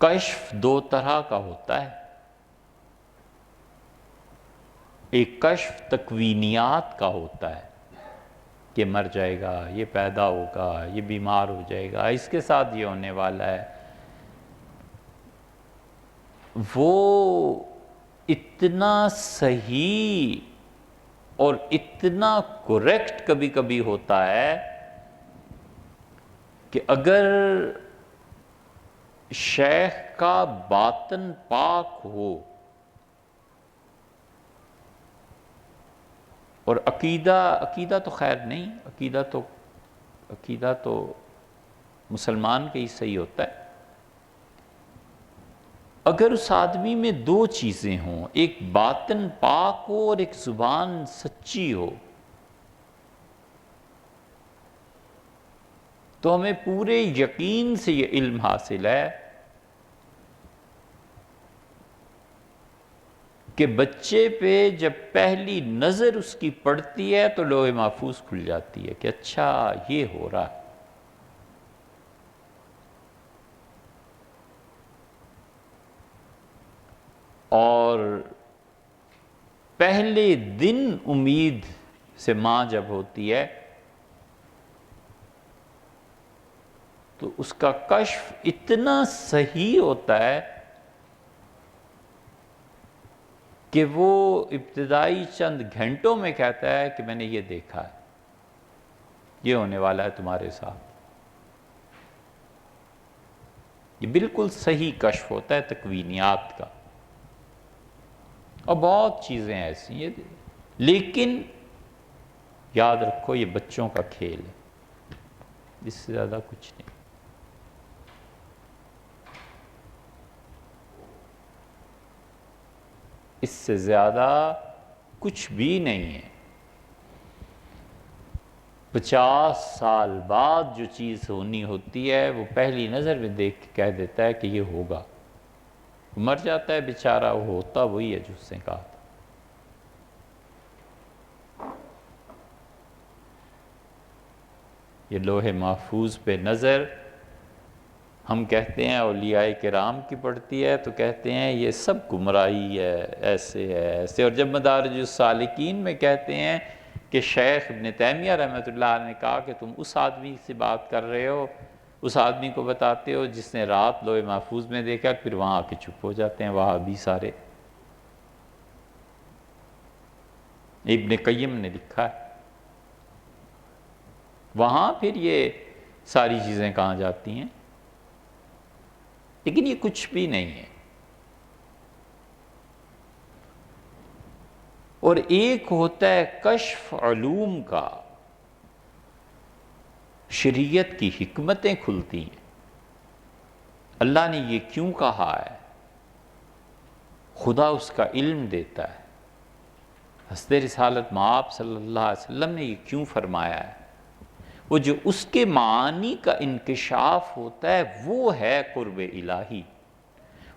کشف دو طرح کا ہوتا ہے، ایک کشف تکوینیات کا ہوتا ہے کہ مر جائے گا، یہ پیدا ہوگا، یہ بیمار ہو جائے گا، اس کے ساتھ یہ ہونے والا ہے۔ وہ اتنا صحیح اور اتنا کریکٹ کبھی کبھی ہوتا ہے کہ اگر شیخ کا باطن پاک ہو اور عقیدہ تو خیر نہیں، عقیدہ تو مسلمان کا ہی صحیح ہوتا ہے۔ اگر اس آدمی میں دو چیزیں ہوں، ایک باطن پاک ہو اور ایک زبان سچی ہو، تو ہمیں پورے یقین سے یہ علم حاصل ہے کہ بچے پہ جب پہلی نظر اس کی پڑتی ہے تو لوح محفوظ کھل جاتی ہے کہ اچھا یہ ہو رہا ہے۔ اور پہلے دن امید سے ماں جب ہوتی ہے تو اس کا کشف اتنا صحیح ہوتا ہے کہ وہ ابتدائی چند گھنٹوں میں کہتا ہے کہ میں نے یہ دیکھا ہے، یہ ہونے والا ہے تمہارے ساتھ۔ یہ بالکل صحیح کشف ہوتا ہے تکوینیات کا، اور بہت چیزیں ایسی ہیں، لیکن یاد رکھو یہ بچوں کا کھیل ہے، اس سے زیادہ کچھ نہیں۔ اس سے زیادہ کچھ بھی نہیں ہے۔ 50 سال بعد جو چیز ہونی ہوتی ہے وہ پہلی نظر میں دیکھ کے کہہ دیتا ہے کہ یہ ہوگا۔ مر جاتا ہے بیچارہ، وہ ہوتا وہی ہے جو اس نے کہا تھا۔ یہ لوح محفوظ پہ نظر ہم کہتے ہیں اولیاء کرام کی پڑتی ہے تو کہتے ہیں یہ سب گمراہی ہے، ایسے ہے ایسے، اور جب مدارج السالکین میں کہتے ہیں کہ شیخ ابن تیمیہ رحمۃ اللہ علیہ نے کہا کہ تم اس آدمی سے بات کر رہے ہو، اس آدمی کو بتاتے ہو جس نے رات لوح محفوظ میں دیکھا، پھر وہاں آ کے چپ ہو جاتے ہیں وہاں بھی سارے۔ ابن قیم نے لکھا ہے، وہاں پھر یہ ساری چیزیں کہاں جاتی ہیں، لیکن یہ کچھ بھی نہیں ہے۔ اور ایک ہوتا ہے کشف علوم کا، شریعت کی حکمتیں کھلتی ہیں، اللہ نے یہ کیوں کہا ہے، خدا اس کا علم دیتا ہے، حضرت رسالت مآب صلی اللہ علیہ وسلم نے یہ کیوں فرمایا ہے، وہ جو اس کے معانی کا انکشاف ہوتا ہے وہ ہے قرب الہی۔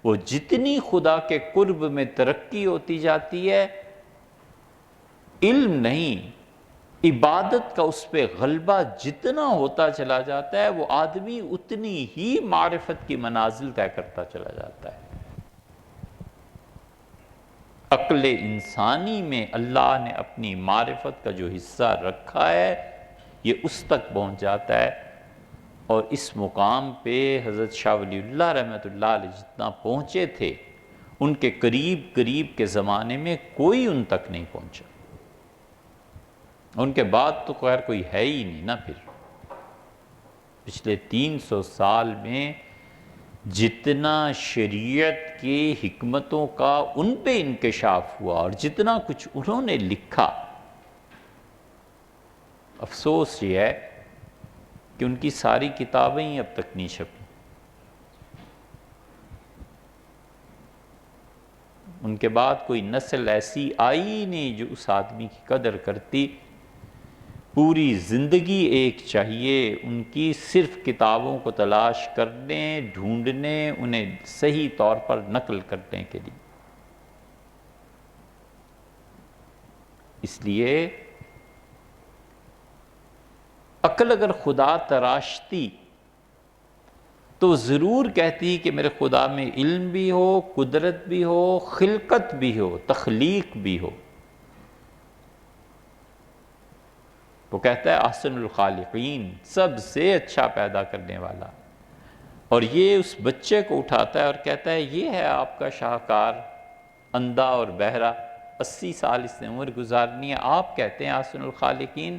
وہ جتنی خدا کے قرب میں ترقی ہوتی جاتی ہے، علم نہیں، عبادت کا اس پہ غلبہ جتنا ہوتا چلا جاتا ہے، وہ آدمی اتنی ہی معرفت کی منازل طے کرتا چلا جاتا ہے۔ عقل انسانی میں اللہ نے اپنی معرفت کا جو حصہ رکھا ہے یہ اس تک پہنچ جاتا ہے، اور اس مقام پہ حضرت شاہ ولی اللہ رحمۃ اللہ علیہ جتنا پہنچے تھے، ان کے قریب کے زمانے میں کوئی ان تک نہیں پہنچا۔ ان کے بعد تو خیر کوئی ہے ہی نہیں نا۔ پھر پچھلے 300 سال میں جتنا شریعت کی حکمتوں کا ان پہ انکشاف ہوا اور جتنا کچھ انہوں نے لکھا، افسوس یہ ہے کہ ان کی ساری کتابیں ہی اب تک نہیں چھپی۔ ان کے بعد کوئی نسل ایسی آئی نہیں جو اس آدمی کی قدر کرتی۔ پوری زندگی ایک چاہیے ان کی، صرف کتابوں کو تلاش کرنے، ڈھونڈنے، انہیں صحیح طور پر نقل کرنے کے لیے۔ اس لیے عقل اگر خدا تراشتی تو ضرور کہتی کہ میرے خدا میں علم بھی ہو، قدرت بھی ہو، خلقت بھی ہو، تخلیق بھی ہو۔ وہ کہتا ہے احسن الخالقین، سب سے اچھا پیدا کرنے والا، اور یہ اس بچے کو اٹھاتا ہے اور کہتا ہے یہ ہے آپ کا شاہکار، اندھا اور بہرا، 80 سال اس نے عمر گزارنی ہے، آپ کہتے ہیں احسن الخالقین۔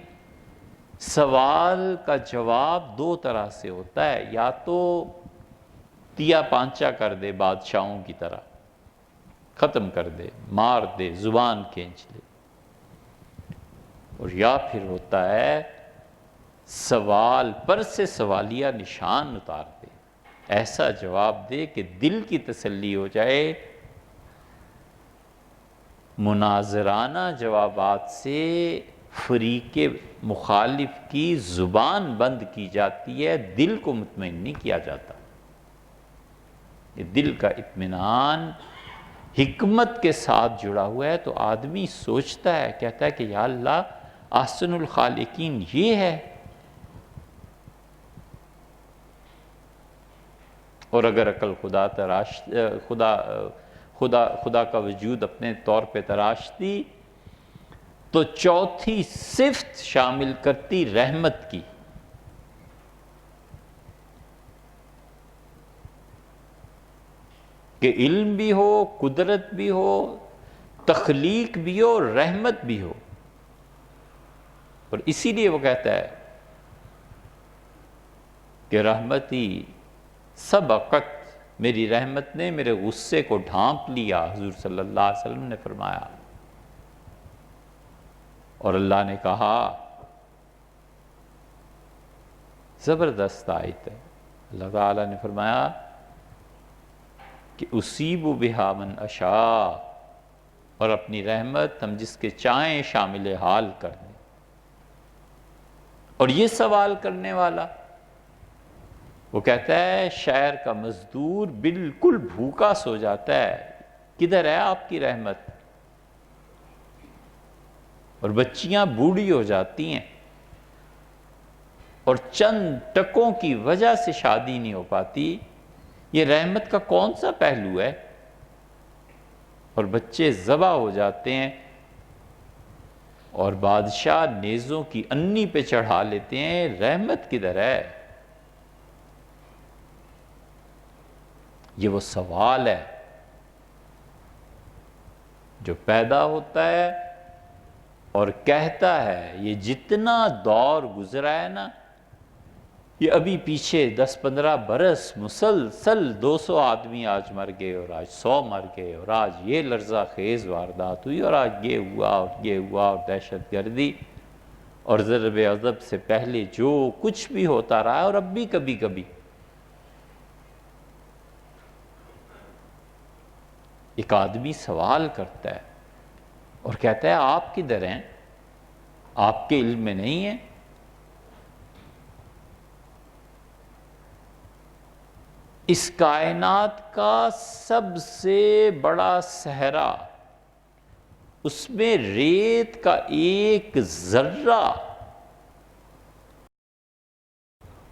سوال کا جواب دو طرح سے ہوتا ہے، یا تو تیا پانچا کر دے بادشاہوں کی طرح، ختم کر دے، مار دے، زبان کھینچ لے، اور یا پھر ہوتا ہے سوال پر سے سوالیہ نشان اتار دے، ایسا جواب دے کہ دل کی تسلی ہو جائے۔ مناظرانہ جوابات سے فریق مخالف کی زبان بند کی جاتی ہے، دل کو مطمئن نہیں کیا جاتا۔ یہ دل کا اطمینان حکمت کے ساتھ جڑا ہوا ہے تو آدمی سوچتا ہے، کہتا ہے کہ یا اللہ احسن الخالقین یہ ہے، اور اگر عقل خدا کا وجود اپنے طور پہ تراشتی تو چوتھی صفت شامل کرتی رحمت کی، کہ علم بھی ہو، قدرت بھی ہو، تخلیق بھی ہو، رحمت بھی ہو۔ اور اسی لیے وہ کہتا ہے کہ رحمتی سبقت، میری رحمت نے میرے غصے کو ڈھانپ لیا، حضور صلی اللہ علیہ وسلم نے فرمایا۔ اور اللہ نے کہا، زبردست آیت ہے، اللہ تعالیٰ نے فرمایا کہ اصیب بہا من اشاء، اور اپنی رحمت ہم جس کے چاہیں شامل حال کر دیں۔ اور یہ سوال کرنے والا وہ کہتا ہے شہر کا مزدور بالکل بھوکا سو جاتا ہے، کدھر ہے آپ کی رحمت؟ اور بچیاں بوڑھی ہو جاتی ہیں اور چند ٹکوں کی وجہ سے شادی نہیں ہو پاتی، یہ رحمت کا کون سا پہلو ہے؟ اور بچے ذبح ہو جاتے ہیں اور بادشاہ نیزوں کی انی پہ چڑھا لیتے ہیں، رحمت کدھر ہے؟ یہ وہ سوال ہے جو پیدا ہوتا ہے اور کہتا ہے یہ جتنا دور گزرا ہے نا، یہ ابھی پیچھے 10-15 برس مسلسل 200 آدمی آج مر گئے اور آج 100 مر گئے اور آج یہ لرزہ خیز واردات ہوئی اور آج یہ ہوا اور یہ ہوا اور دہشت گردی اور ضرب عضب سے پہلے جو کچھ بھی ہوتا رہا ہے، اور اب بھی کبھی کبھی ایک آدمی سوال کرتا ہے اور کہتا ہے آپ کدھر ہیں؟ آپ کے علم میں نہیں ہے؟ اس کائنات کا سب سے بڑا صحرا، اس میں ریت کا ایک ذرہ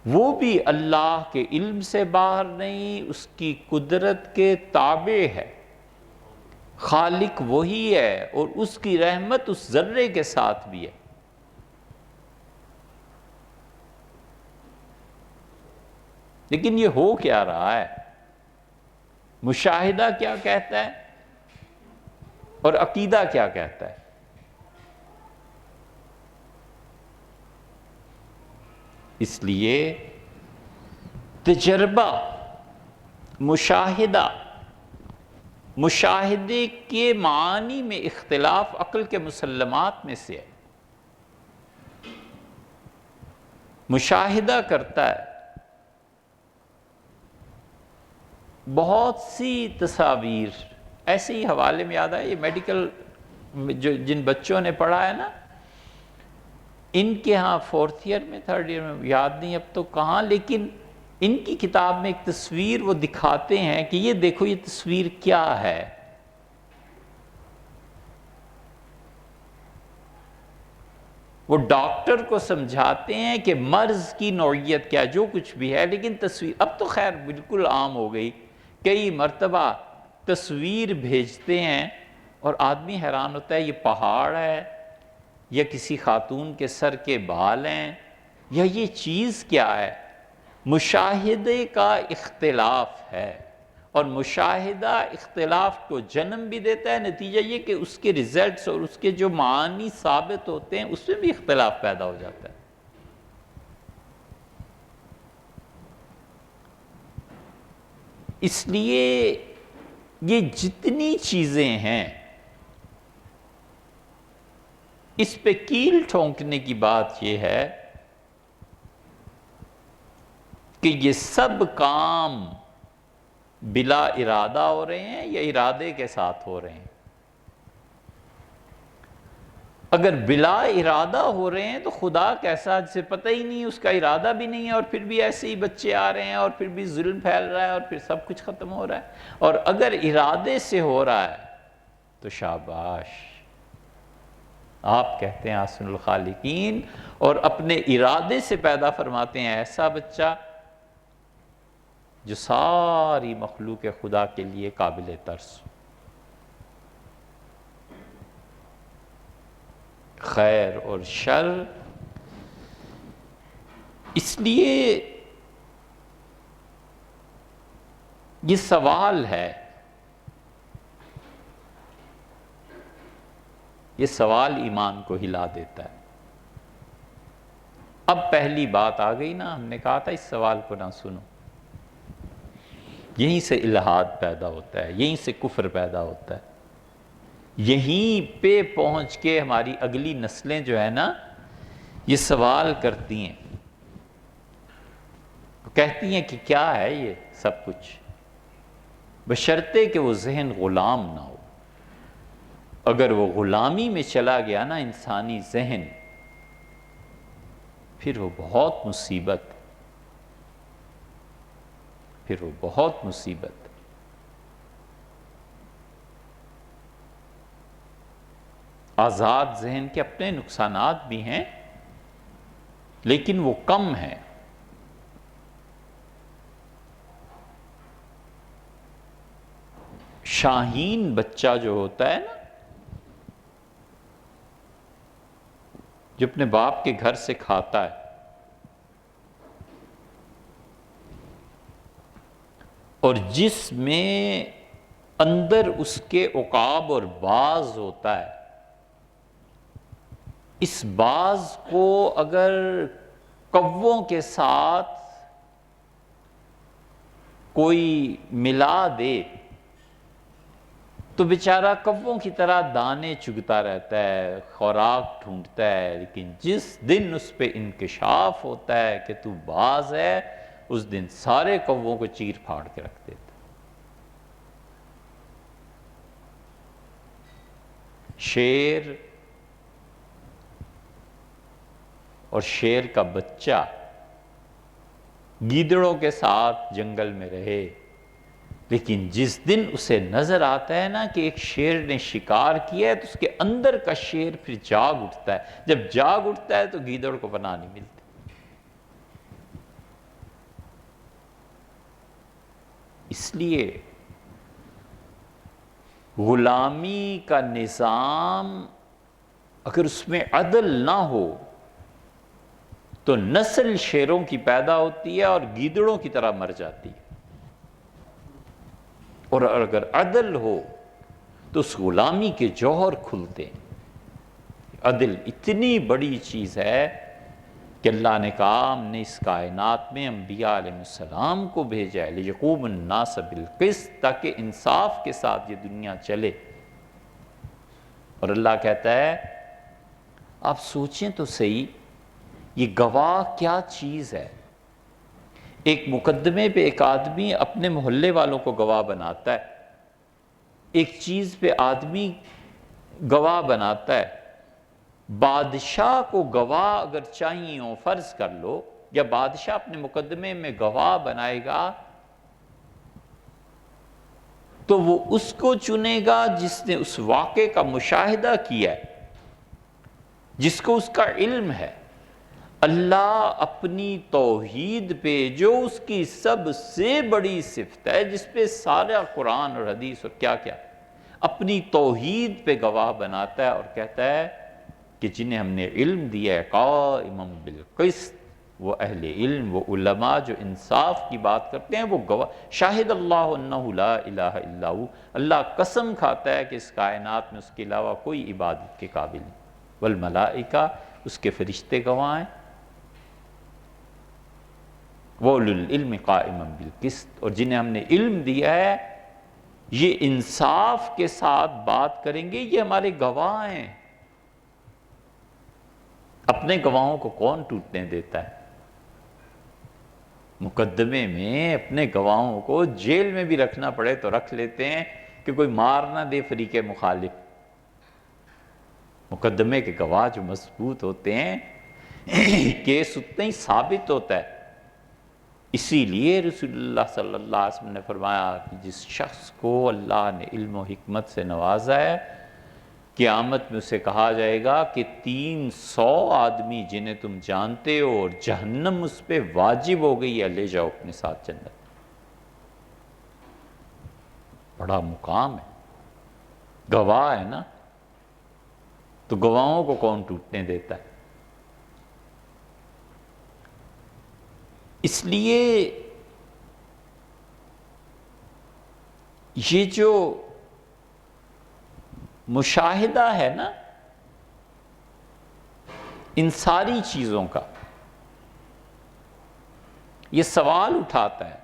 وہ بھی اللہ کے علم سے باہر نہیں، اس کی قدرت کے تابع ہے۔ خالق وہی ہے اور اس کی رحمت اس ذرے کے ساتھ بھی ہے۔ لیکن یہ ہو کیا رہا ہے؟ مشاہدہ کیا کہتا ہے اور عقیدہ کیا کہتا ہے؟ اس لیے تجربہ، مشاہدے کے معنی میں اختلاف عقل کے مسلمات میں سے ہے۔ مشاہدہ کرتا ہے، بہت سی تصاویر ایسے ہی حوالے میں یاد ہے، یہ میڈیکل جن بچوں نے پڑھا ہے نا، ان کے ہاں 4th ایئر میں 3rd ایئر میں یاد نہیں اب تو کہاں، لیکن ان کی کتاب میں ایک تصویر وہ دکھاتے ہیں کہ یہ دیکھو یہ تصویر کیا ہے۔ وہ ڈاکٹر کو سمجھاتے ہیں کہ مرض کی نوعیت کیا، جو کچھ بھی ہے، لیکن تصویر اب تو خیر بالکل عام ہو گئی، کئی مرتبہ تصویر بھیجتے ہیں اور آدمی حیران ہوتا ہے یہ پہاڑ ہے یا کسی خاتون کے سر کے بال ہیں یا یہ چیز کیا ہے؟ مشاہدے کا اختلاف ہے، اور مشاہدہ اختلاف کو جنم بھی دیتا ہے، نتیجہ یہ کہ اس کے ریزلٹس اور اس کے جو معانی ثابت ہوتے ہیں اس میں بھی اختلاف پیدا ہو جاتا ہے۔ اس لیے یہ جتنی چیزیں ہیں اس پہ کیل ٹھونکنے کی بات یہ ہے کہ یہ سب کام بلا ارادہ ہو رہے ہیں یا ارادے کے ساتھ ہو رہے ہیں؟ اگر بلا ارادہ ہو رہے ہیں تو خدا کیسا، جسے پتہ ہی نہیں، اس کا ارادہ بھی نہیں ہے، اور پھر بھی ایسے ہی بچے آ رہے ہیں، اور پھر بھی ظلم پھیل رہا ہے، اور پھر سب کچھ ختم ہو رہا ہے۔ اور اگر ارادے سے ہو رہا ہے تو شاباش، آپ کہتے ہیں احسن الخالقین، اور اپنے ارادے سے پیدا فرماتے ہیں ایسا بچہ جو ساری مخلوق خدا کے لیے قابل ترس ہو۔ خیر اور شر، اس لیے یہ سوال ہے، یہ سوال ایمان کو ہلا دیتا ہے۔ اب پہلی بات آ گئی نا، ہم نے کہا تھا اس سوال کو نہ سنو، یہیں سے الحاد پیدا ہوتا ہے، یہیں سے کفر پیدا ہوتا ہے، یہیں پہ پہنچ کے ہماری اگلی نسلیں جو ہے نا یہ سوال کرتی ہیں، کہتی ہیں کہ کیا ہے یہ سب کچھ، بشرطے کہ وہ ذہن غلام نہ ہو۔ اگر وہ غلامی میں چلا گیا نا انسانی ذہن، پھر وہ بہت مصیبت، پھر وہ بہت مصیبت۔ آزاد ذہن کے اپنے نقصانات بھی ہیں، لیکن وہ کم ہیں۔ شاہین بچہ جو ہوتا ہے نا، جو اپنے باپ کے گھر سے کھاتا ہے، اور جس میں اندر اس کے عقاب اور باز ہوتا ہے، اس باز کو اگر کووں کے ساتھ کوئی ملا دے تو بیچارہ کووں کی طرح دانے چگتا رہتا ہے، خوراک ڈھونڈتا ہے، لیکن جس دن اس پہ انکشاف ہوتا ہے کہ تو باز ہے، اس دن سارے کووں کو چیر پھاڑ کے رکھ دیتا ہے۔ شیر اور شیر کا بچہ گیدڑوں کے ساتھ جنگل میں رہے، لیکن جس دن اسے نظر آتا ہے نا کہ ایک شیر نے شکار کیا ہے، تو اس کے اندر کا شیر پھر جاگ اٹھتا ہے۔ جب جاگ اٹھتا ہے تو گیدڑ کو پناہ نہیں ملتی۔ اس لیے غلامی کا نظام اگر اس میں عدل نہ ہو تو نسل شیروں کی پیدا ہوتی ہے اور گیدڑوں کی طرح مر جاتی ہے، اور اگر عدل ہو تو اس غلامی کے جوہر کھلتے ہیں۔ عدل اتنی بڑی چیز ہے کہ اللہ نے کہا ہم نے اس کائنات میں انبیاء علیہ السلام کو بھیجا ہے لِيَقُومَ النَّاسَ بِالْقِسْطِ، تاکہ انصاف کے ساتھ یہ دنیا چلے۔ اور اللہ کہتا ہے آپ سوچیں تو صحیح، یہ گواہ کیا چیز ہے؟ ایک مقدمے پہ ایک آدمی اپنے محلے والوں کو گواہ بناتا ہے، ایک چیز پہ آدمی گواہ بناتا ہے، بادشاہ کو گواہ اگر چاہیے ہو، فرض کر لو، یا بادشاہ اپنے مقدمے میں گواہ بنائے گا تو وہ اس کو چنے گا جس نے اس واقعے کا مشاہدہ کیا ہے، جس کو اس کا علم ہے۔ اللہ اپنی توحید پہ، جو اس کی سب سے بڑی صفت ہے، جس پہ سارا قرآن اور حدیث اور کیا کیا، اپنی توحید پہ گواہ بناتا ہے اور کہتا ہے کہ جنہیں ہم نے علم دیا ہے قائما بالقسط، وہ اہل علم، وہ علماء جو انصاف کی بات کرتے ہیں، وہ گواہ۔ شاہد اللہ انہ لا الہ الا ہو، اللہ قسم کھاتا ہے کہ اس کائنات میں اس کے علاوہ کوئی عبادت کے قابل نہیں، والملائکہ، اس کے فرشتے گواہ ہیں، وَأُولُو الْعِلْمِ قَائِمًا بِالْقِسْطِ، اور جنہیں ہم نے علم دیا ہے یہ انصاف کے ساتھ بات کریں گے، یہ ہمارے گواہ ہیں۔ اپنے گواہوں کو کون ٹوٹنے دیتا ہے؟ مقدمے میں اپنے گواہوں کو جیل میں بھی رکھنا پڑے تو رکھ لیتے ہیں کہ کوئی مار نہ دے فریق مخالف۔ مقدمے کے گواہ جو مضبوط ہوتے ہیں کیس اتنا ہی ثابت ہوتا ہے۔ اسی لیے رسول اللہ صلی اللہ علیہ وسلم نے فرمایا کہ جس شخص کو اللہ نے علم و حکمت سے نوازا ہے، قیامت میں اسے کہا جائے گا کہ 300 آدمی جنہیں تم جانتے ہو اور جہنم اس پہ واجب ہو گئی ہے، لے جاؤ اپنے ساتھ جنت۔ بڑا مقام ہے، گواہ ہے نا، تو گواہوں کو کون ٹوٹنے دیتا ہے؟ اس لیے یہ جو مشاہدہ ہے نا ان ساری چیزوں کا، یہ سوال اٹھاتا ہے،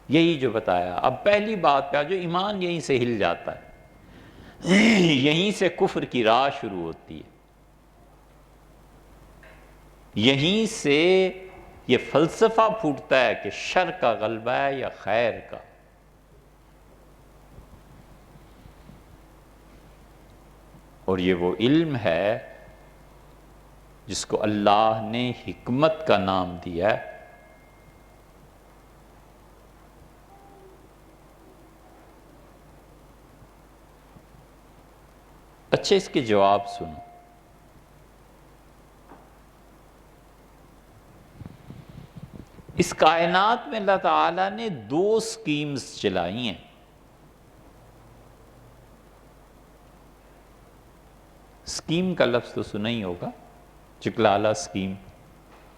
یہی جو بتایا۔ اب پہلی بات پہ جو ایمان یہیں سے ہل جاتا ہے، یہیں سے کفر کی راہ شروع ہوتی ہے، یہیں سے یہ فلسفہ پھوٹتا ہے کہ شر کا غلبہ ہے یا خیر کا۔ اور یہ وہ علم ہے جس کو اللہ نے حکمت کا نام دیا ہے۔ اچھا، اس کے جواب سنو۔ اس کائنات میں اللہ تعالیٰ نے 2 سکیمز چلائی ہیں۔ سکیم کا لفظ تو سنا ہی ہوگا، چکلالہ سکیم،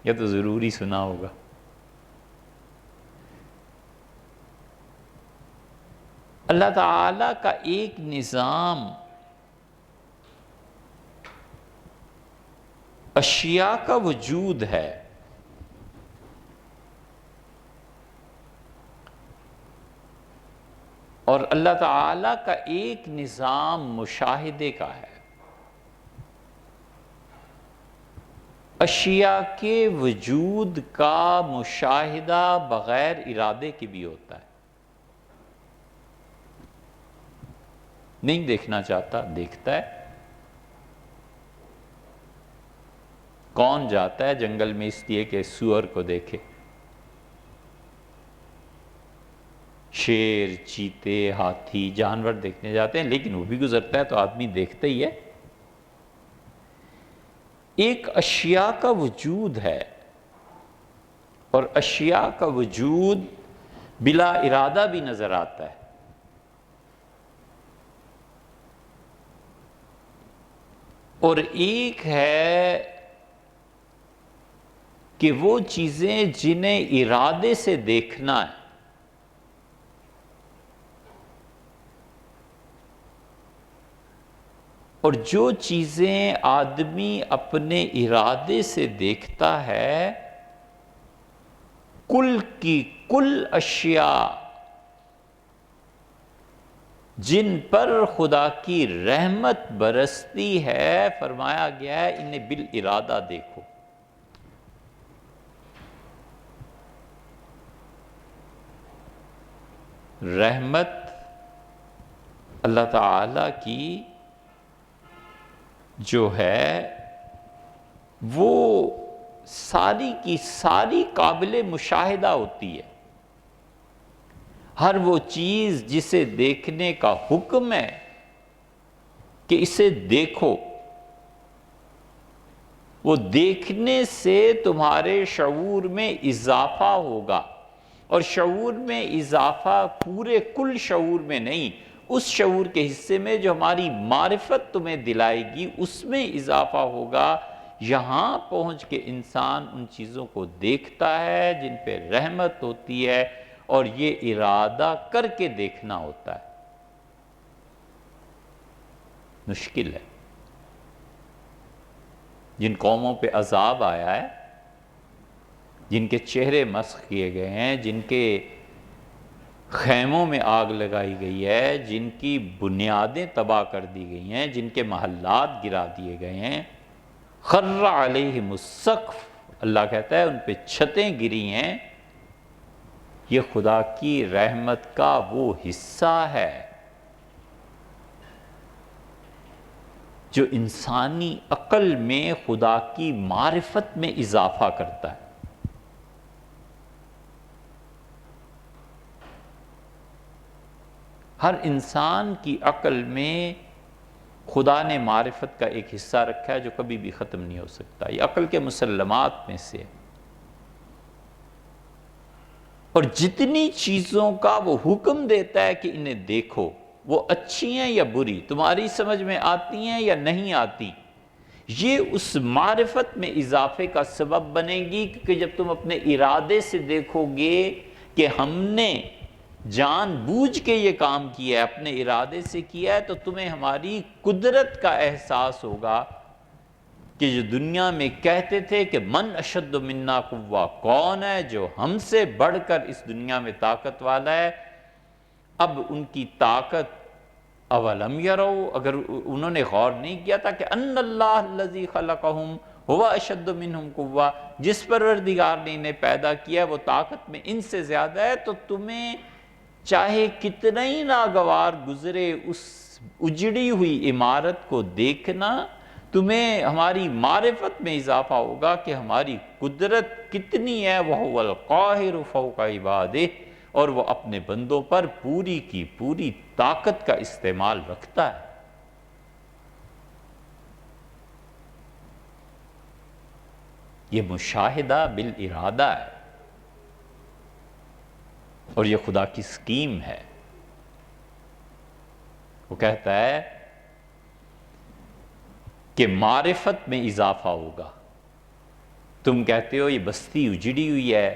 یا تو ضروری سنا ہوگا۔ اللہ تعالیٰ کا ایک نظام اشیاء کا وجود ہے، اور اللہ تعالیٰ کا ایک نظام مشاہدے کا ہے۔ اشیاء کے وجود کا مشاہدہ بغیر ارادے کے بھی ہوتا ہے۔ نہیں دیکھنا چاہتا، دیکھتا ہے۔ کون جاتا ہے جنگل میں اس لیے کہ سور کو دیکھے؟ شیر، چیتے، ہاتھی، جانور دیکھنے جاتے ہیں، لیکن وہ بھی گزرتا ہے تو آدمی دیکھتا ہی ہے۔ ایک اشیاء کا وجود ہے، اور اشیاء کا وجود بلا ارادہ بھی نظر آتا ہے۔ اور ایک ہے کہ وہ چیزیں جنہیں ارادے سے دیکھنا ہے، اور جو چیزیں آدمی اپنے ارادے سے دیکھتا ہے، کل کی کل اشیاء جن پر خدا کی رحمت برستی ہے، فرمایا گیا ہے انہیں بالارادہ دیکھو۔ رحمت اللہ تعالی کی جو ہے وہ ساری کی ساری قابل مشاہدہ ہوتی ہے۔ ہر وہ چیز جسے دیکھنے کا حکم ہے کہ اسے دیکھو، وہ دیکھنے سے تمہارے شعور میں اضافہ ہوگا، اور شعور میں اضافہ پورے کل شعور میں نہیں، اس شعور کے حصے میں جو ہماری معرفت تمہیں دلائے گی اس میں اضافہ ہوگا۔ یہاں پہنچ کے انسان ان چیزوں کو دیکھتا ہے جن پہ رحمت ہوتی ہے، اور یہ ارادہ کر کے دیکھنا ہوتا ہے۔ مشکل ہے۔ جن قوموں پہ عذاب آیا ہے، جن کے چہرے مسخ کیے گئے ہیں، جن کے خیموں میں آگ لگائی گئی ہے، جن کی بنیادیں تباہ کر دی گئی ہیں، جن کے محلات گرا دیے گئے ہیں، خر علیہم السقف، اللہ کہتا ہے ان پہ چھتیں گری ہیں۔ یہ خدا کی رحمت کا وہ حصہ ہے جو انسانی عقل میں خدا کی معرفت میں اضافہ کرتا ہے۔ ہر انسان کی عقل میں خدا نے معرفت کا ایک حصہ رکھا ہے جو کبھی بھی ختم نہیں ہو سکتا، یہ عقل کے مسلمات میں سے ہے۔ اور جتنی چیزوں کا وہ حکم دیتا ہے کہ انہیں دیکھو، وہ اچھی ہیں یا بری، تمہاری سمجھ میں آتی ہیں یا نہیں آتی، یہ اس معرفت میں اضافے کا سبب بنے گی، کیونکہ جب تم اپنے ارادے سے دیکھو گے کہ ہم نے جان بوجھ کے یہ کام کیا ہے، اپنے ارادے سے کیا ہے، تو تمہیں ہماری قدرت کا احساس ہوگا کہ جو دنیا میں کہتے تھے کہ من اشد منا قوہ، کون ہے جو ہم سے بڑھ کر اس دنیا میں طاقت والا ہے، اب ان کی طاقت اولم یرو، اگر انہوں نے غور نہیں کیا تھا کہ ان اللہ الذی خلقہم ہوا اشد منہم قوہ، جس پروردگار نے انہیں پیدا کیا وہ طاقت میں ان سے زیادہ ہے، تو تمہیں چاہے کتنا ہی ناگوار گزرے اس اجڑی ہوئی عمارت کو دیکھنا، تمہیں ہماری معرفت میں اضافہ ہوگا کہ ہماری قدرت کتنی ہے، وَهُوَ الْقَاهِرُ فَوْقَ عِبَادِهِ، اور وہ اپنے بندوں پر پوری کی پوری طاقت کا استعمال رکھتا ہے۔ یہ مشاہدہ بالارادہ ہے، اور یہ خدا کی سکیم ہے۔ وہ کہتا ہے کہ معرفت میں اضافہ ہوگا۔ تم کہتے ہو یہ بستی اجڑی ہوئی ہے،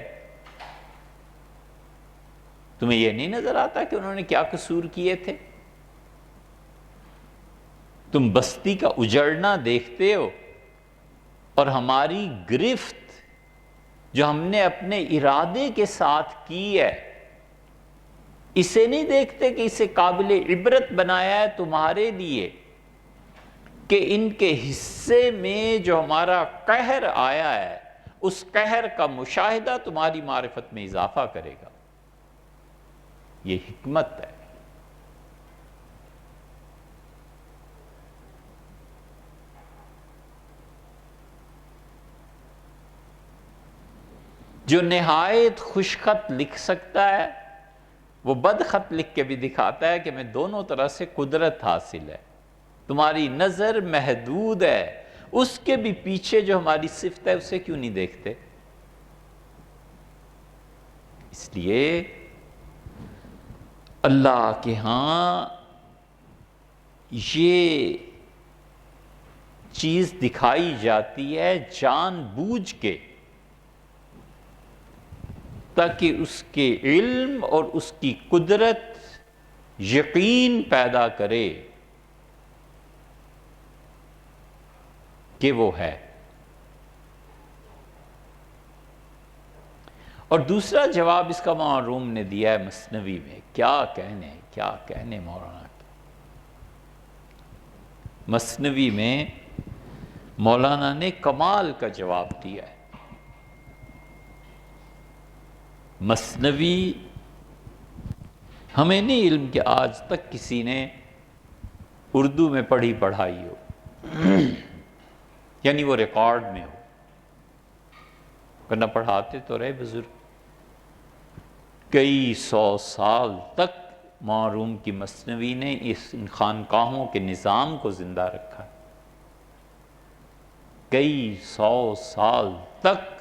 تمہیں یہ نہیں نظر آتا کہ انہوں نے کیا قصور کیے تھے؟ تم بستی کا اجڑنا دیکھتے ہو، اور ہماری گرفت جو ہم نے اپنے ارادے کے ساتھ کی ہے، اسے نہیں دیکھتے کہ اسے قابل عبرت بنایا ہے تمہارے لیے، کہ ان کے حصے میں جو ہمارا قہر آیا ہے، اس قہر کا مشاہدہ تمہاری معرفت میں اضافہ کرے گا۔ یہ حکمت ہے۔ جو نہایت خوش خط لکھ سکتا ہے، وہ بد خط لکھ کے بھی دکھاتا ہے کہ میں دونوں طرح سے قدرت حاصل ہے، تمہاری نظر محدود ہے، اس کے بھی پیچھے جو ہماری صفت ہے اسے کیوں نہیں دیکھتے؟ اس لیے اللہ کے ہاں یہ چیز دکھائی جاتی ہے جان بوجھ کے، تاکہ اس کے علم اور اس کی قدرت یقین پیدا کرے کہ وہ ہے۔ اور دوسرا جواب اس کا مولانا روم نے دیا ہے مثنوی میں، کیا کہنے مولانا کے۔ مثنوی میں مولانا نے کمال کا جواب دیا ہے۔ مثنوی ہمیں نہیں علم کہ آج تک کسی نے اردو میں پڑھائی ہو، یعنی وہ ریکارڈ میں ہو، ورنہ پڑھاتے تو رہے بزرگ، کئی سو سال تک موروم کی مثنوی نے اس خانقاہوں کے نظام کو زندہ رکھا، کئی سو سال تک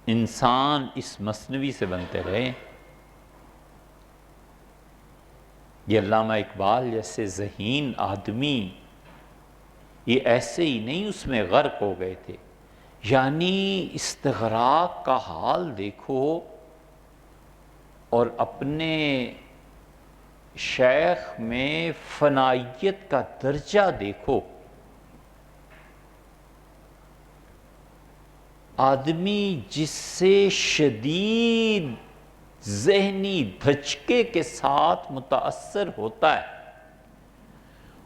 انسان اس مثنوی سے بنتے رہے۔ یہ علامہ اقبال جیسے ذہین آدمی یہ ایسے ہی نہیں اس میں غرق ہو گئے تھے، یعنی استغراق کا حال دیکھو، اور اپنے شیخ میں فنائیت کا درجہ دیکھو۔ آدمی جس سے شدید ذہنی دھچکے کے ساتھ متاثر ہوتا ہے،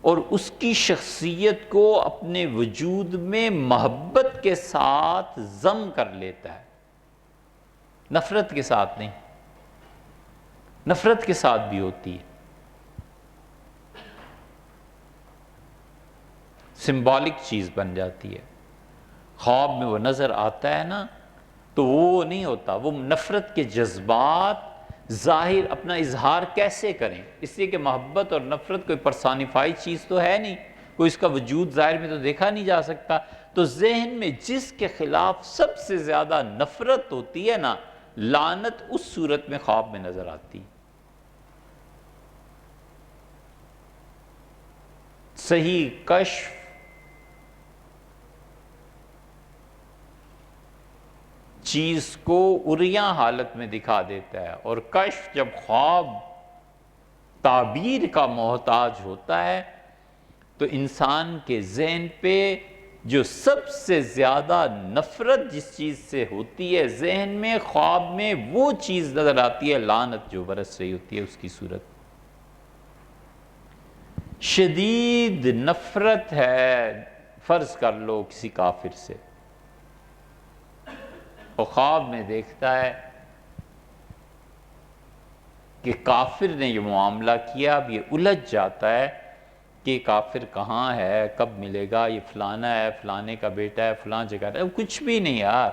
اور اس کی شخصیت کو اپنے وجود میں محبت کے ساتھ ضم کر لیتا ہے، نفرت کے ساتھ نہیں، نفرت کے ساتھ بھی ہوتی ہے۔ سمبولک چیز بن جاتی ہے، خواب میں وہ نظر آتا ہے نا تو وہ نہیں ہوتا، وہ نفرت کے جذبات ظاہر اپنا اظہار کیسے کریں، اس لیے کہ محبت اور نفرت کوئی پرسانیفائی چیز تو ہے نہیں، کوئی اس کا وجود ظاہر میں تو دیکھا نہیں جا سکتا، تو ذہن میں جس کے خلاف سب سے زیادہ نفرت ہوتی ہے نا، لعنت اس صورت میں خواب میں نظر آتی ہے۔ صحیح کشف چیز کو عریاں حالت میں دکھا دیتا ہے، اور کشف جب خواب تعبیر کا محتاج ہوتا ہے تو انسان کے ذہن پہ جو سب سے زیادہ نفرت جس چیز سے ہوتی ہے ذہن میں، خواب میں وہ چیز نظر آتی ہے، لعنت جو برس رہی ہوتی ہے اس کی صورت۔ شدید نفرت ہے فرض کر لو کسی کافر سے، اور خواب میں دیکھتا ہے کہ کافر نے یہ معاملہ کیا، اب یہ الجھ جاتا ہے کہ کافر کہاں ہے، کب ملے گا، یہ فلانا ہے، فلانے کا بیٹا ہے، فلاں جگہ ہے، کچھ بھی نہیں یار،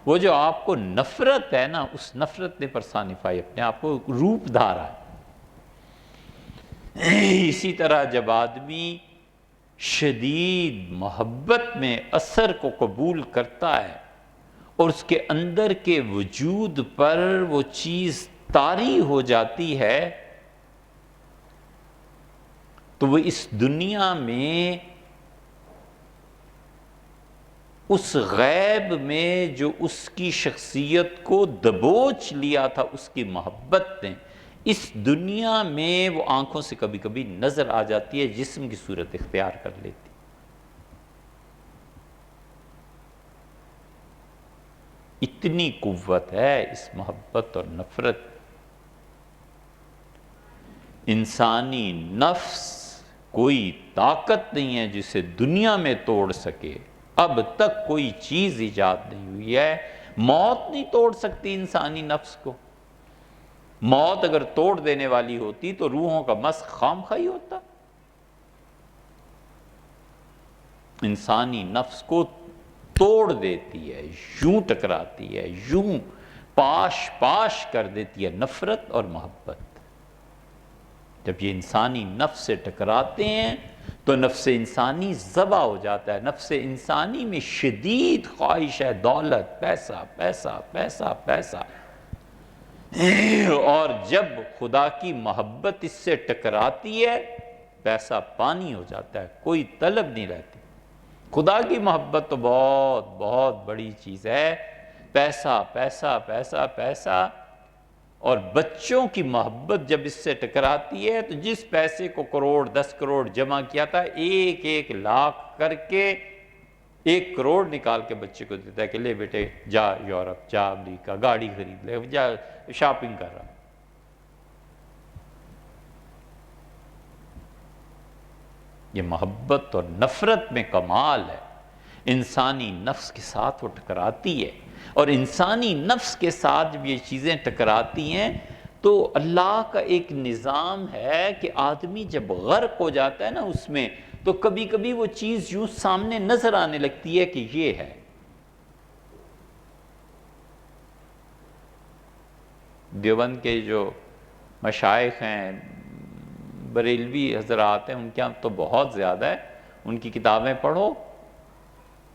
وہ جو آپ کو نفرت ہے نا، اس نفرت نے پرسانیفائی اپنے آپ کو روپ دھارا ہے۔ اسی طرح جب آدمی شدید محبت میں اثر کو قبول کرتا ہے اور اس کے اندر کے وجود پر وہ چیز طاری ہو جاتی ہے، تو وہ اس دنیا میں اس غیب میں جو اس کی شخصیت کو دبوچ لیا تھا اس کی محبت نے، اس دنیا میں وہ آنکھوں سے کبھی کبھی نظر آ جاتی ہے، جسم کی صورت اختیار کر لیتی۔ اتنی قوت ہے اس محبت اور نفرت۔ انسانی نفس کوئی طاقت نہیں ہے جسے دنیا میں توڑ سکے، اب تک کوئی چیز ایجاد نہیں ہوئی ہے، موت نہیں توڑ سکتی انسانی نفس کو۔ موت اگر توڑ دینے والی ہوتی تو روحوں کا مسخ خام خواہ ہوتا۔ انسانی نفس کو توڑ دیتی ہے، یوں ٹکراتی ہے، یوں پاش پاش کر دیتی ہے نفرت اور محبت۔ جب یہ انسانی نفس سے ٹکراتے ہیں تو نفس انسانی ذبح ہو جاتا ہے۔ نفس انسانی میں شدید خواہش ہے دولت، پیسہ پیسہ پیسہ پیسہ، اور جب خدا کی محبت اس سے ٹکراتی ہے پیسہ پانی ہو جاتا ہے، کوئی طلب نہیں رہتی۔ خدا کی محبت تو بہت بہت بڑی چیز ہے، پیسہ پیسہ پیسہ پیسہ، اور بچوں کی محبت جب اس سے ٹکراتی ہے تو جس پیسے کو کروڑ 10 کروڑ جمع کیا تھا، ایک ایک لاکھ کر کے 1 کروڑ نکال کے بچے کو دیتا ہے کہ لے بیٹے جا یورپ، جا امریکہ، گاڑی خرید لے، جا شاپنگ کر رہا۔ یہ محبت اور نفرت میں کمال ہے، انسانی نفس کے ساتھ وہ ٹکراتی ہے، اور انسانی نفس کے ساتھ جب یہ چیزیں ٹکراتی ہیں تو اللہ کا ایک نظام ہے کہ آدمی جب غرق ہو جاتا ہے نا اس میں، تو کبھی کبھی وہ چیز یوں سامنے نظر آنے لگتی ہے کہ یہ ہے۔ دیوبند کے جو مشائخ ہیں، بریلوی حضرات ہیں، ان کے ہم تو بہت زیادہ ہے، ان کی کتابیں پڑھو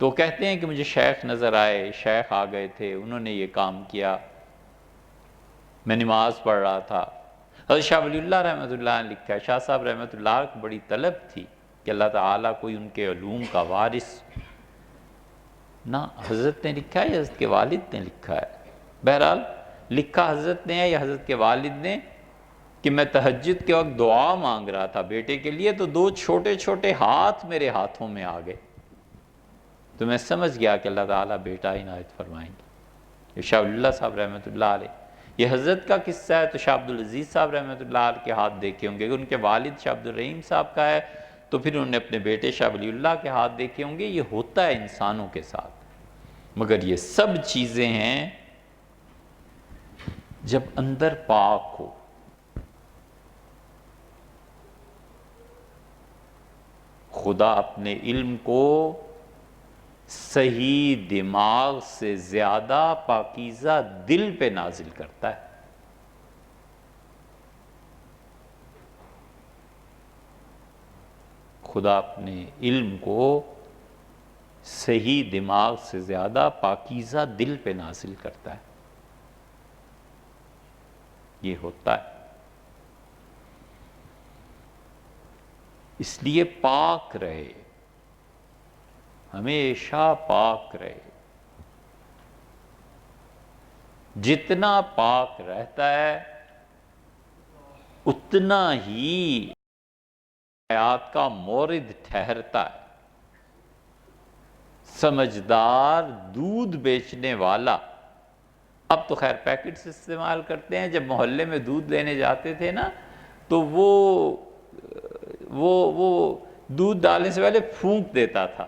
تو کہتے ہیں کہ مجھے شیخ نظر آئے، شیخ آ گئے تھے، انہوں نے یہ کام کیا، میں نماز پڑھ رہا تھا۔ حضرت شاہ ولی اللہ رحمۃ اللہ نے لکھا ہے، شاہ صاحب رحمۃ اللہ کو بڑی طلب تھی کہ اللہ تعالیٰ کوئی ان کے علوم کا وارث، نہ حضرت نے لکھا ہے یا حضرت کے والد نے لکھا ہے، بہرحال لکھا حضرت نے ہے یا حضرت کے والد نے، کہ میں تہجد کے وقت دعا مانگ رہا تھا بیٹے کے لیے، تو 2 چھوٹے چھوٹے ہاتھ میرے ہاتھوں میں آ گئے، تو میں سمجھ گیا کہ اللہ تعالیٰ بیٹا عنایت فرمائیں گے۔ یہ شاہ ولی اللہ صاحب رحمۃ اللہ علیہ، یہ حضرت کا قصہ ہے تو شاہ عبدالعزیز صاحب رحمۃ اللہ علیہ کے ہاتھ دیکھے ہوں گے، ان کے والد شاہ عبدالرحیم صاحب کا ہے تو پھر انہوں نے اپنے بیٹے شاہ ولی اللہ کے ہاتھ دیکھے ہوں گے. یہ ہوتا ہے انسانوں کے ساتھ، مگر یہ سب چیزیں ہیں جب اندر پاک ہو. خدا اپنے علم کو صحیح دماغ سے زیادہ پاکیزہ دل پہ نازل کرتا ہے. خدا اپنے علم کو صحیح دماغ سے زیادہ پاکیزہ دل پہ نازل کرتا ہے. یہ ہوتا ہے. اس لیے پاک رہے، ہمیشہ پاک رہے. جتنا پاک رہتا ہے اتنا ہی حیات کا مورد ٹھہرتا ہے. سمجھدار دودھ بیچنے والا، اب تو خیر پیکٹس استعمال کرتے ہیں، جب محلے میں دودھ لینے جاتے تھے نا تو وہ دودھ ڈالنے سے پہلے پھونک دیتا تھا،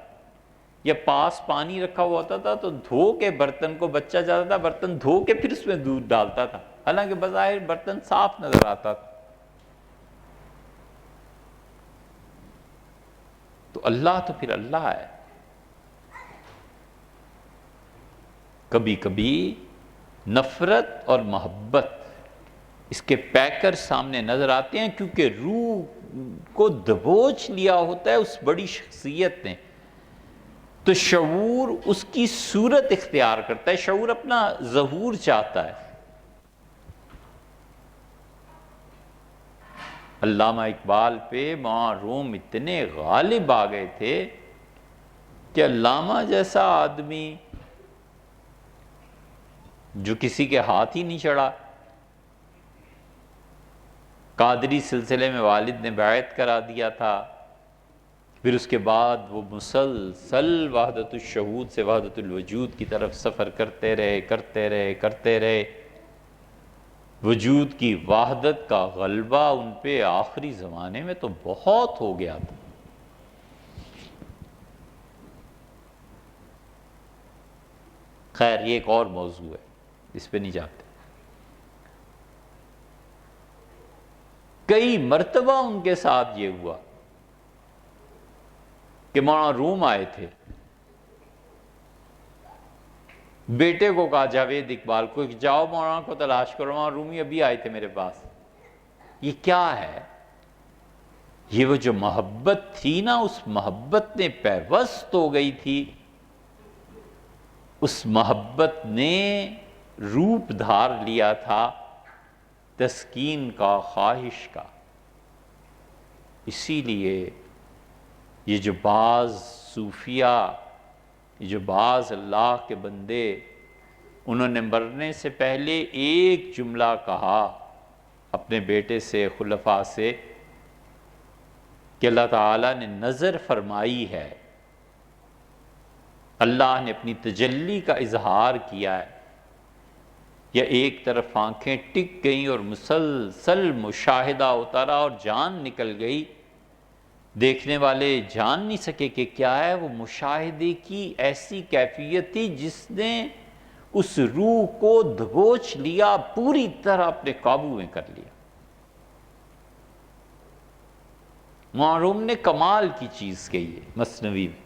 یا پاس پانی رکھا ہوا ہوتا تھا تو دھو کے برتن کو، بچہ جاتا تھا برتن دھو کے پھر اس میں دودھ ڈالتا تھا، حالانکہ بظاہر برتن صاف نظر آتا تھا. تو اللہ تو پھر اللہ ہے. کبھی کبھی نفرت اور محبت اس کے پیکر سامنے نظر آتے ہیں، کیونکہ روح کو دبوچ لیا ہوتا ہے اس بڑی شخصیت نے، تو شعور اس کی صورت اختیار کرتا ہے، شعور اپنا ظہور چاہتا ہے. علامہ اقبال پہ روم اتنے غالب آ گئے تھے کہ علامہ جیسا آدمی جو کسی کے ہاتھ ہی نہیں چڑھا، قادری سلسلے میں والد نے بیعت کرا دیا تھا، پھر اس کے بعد وہ مسلسل وحدت الشہود سے وحدت الوجود کی طرف سفر کرتے رہے. وجود کی وحدت کا غلبہ ان پہ آخری زمانے میں تو بہت ہو گیا تھا. خیر یہ ایک اور موضوع ہے، اس پہ نہیں جاتے. کئی مرتبہ ان کے ساتھ یہ ہوا کہ مولانا روم آئے تھے، بیٹے کو کہا جاوید اقبال کو کہ جاؤ مولانا کو تلاش کرو، مولانا رومی ابھی آئے تھے میرے پاس. یہ کیا ہے؟ یہ وہ جو محبت تھی نا، اس محبت نے پیوست ہو گئی تھی، اس محبت نے روپ دھار لیا تھا تسکین کا، خواہش کا. اسی لیے یہ جو بعض صوفیہ، یہ جو بعض اللہ کے بندے، انہوں نے مرنے سے پہلے ایک جملہ کہا اپنے بیٹے سے، خلفاء سے، کہ اللہ تعالیٰ نے نظر فرمائی ہے، اللہ نے اپنی تجلی کا اظہار کیا ہے، یا ایک طرف آنکھیں ٹک گئیں اور مسلسل مشاہدہ ہوتا رہا اور جان نکل گئی، دیکھنے والے جان نہیں سکے کہ کیا ہے. وہ مشاہدے کی ایسی کیفیت تھی جس نے اس روح کو دبوچ لیا، پوری طرح اپنے قابو میں کر لیا. معروم نے کمال کی چیز کہی ہے مثنوی میں.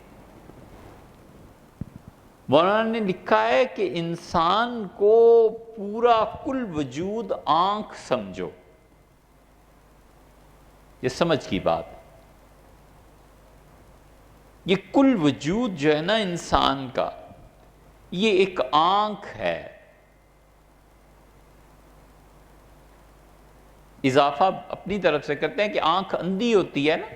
مولانا نے لکھا ہے کہ انسان کو پورا کل وجود آنکھ سمجھو. یہ سمجھ کی بات، یہ کل وجود جو ہے نا انسان کا، یہ ایک آنکھ ہے. اضافہ اپنی طرف سے کرتے ہیں کہ آنکھ اندھی ہوتی ہے نا،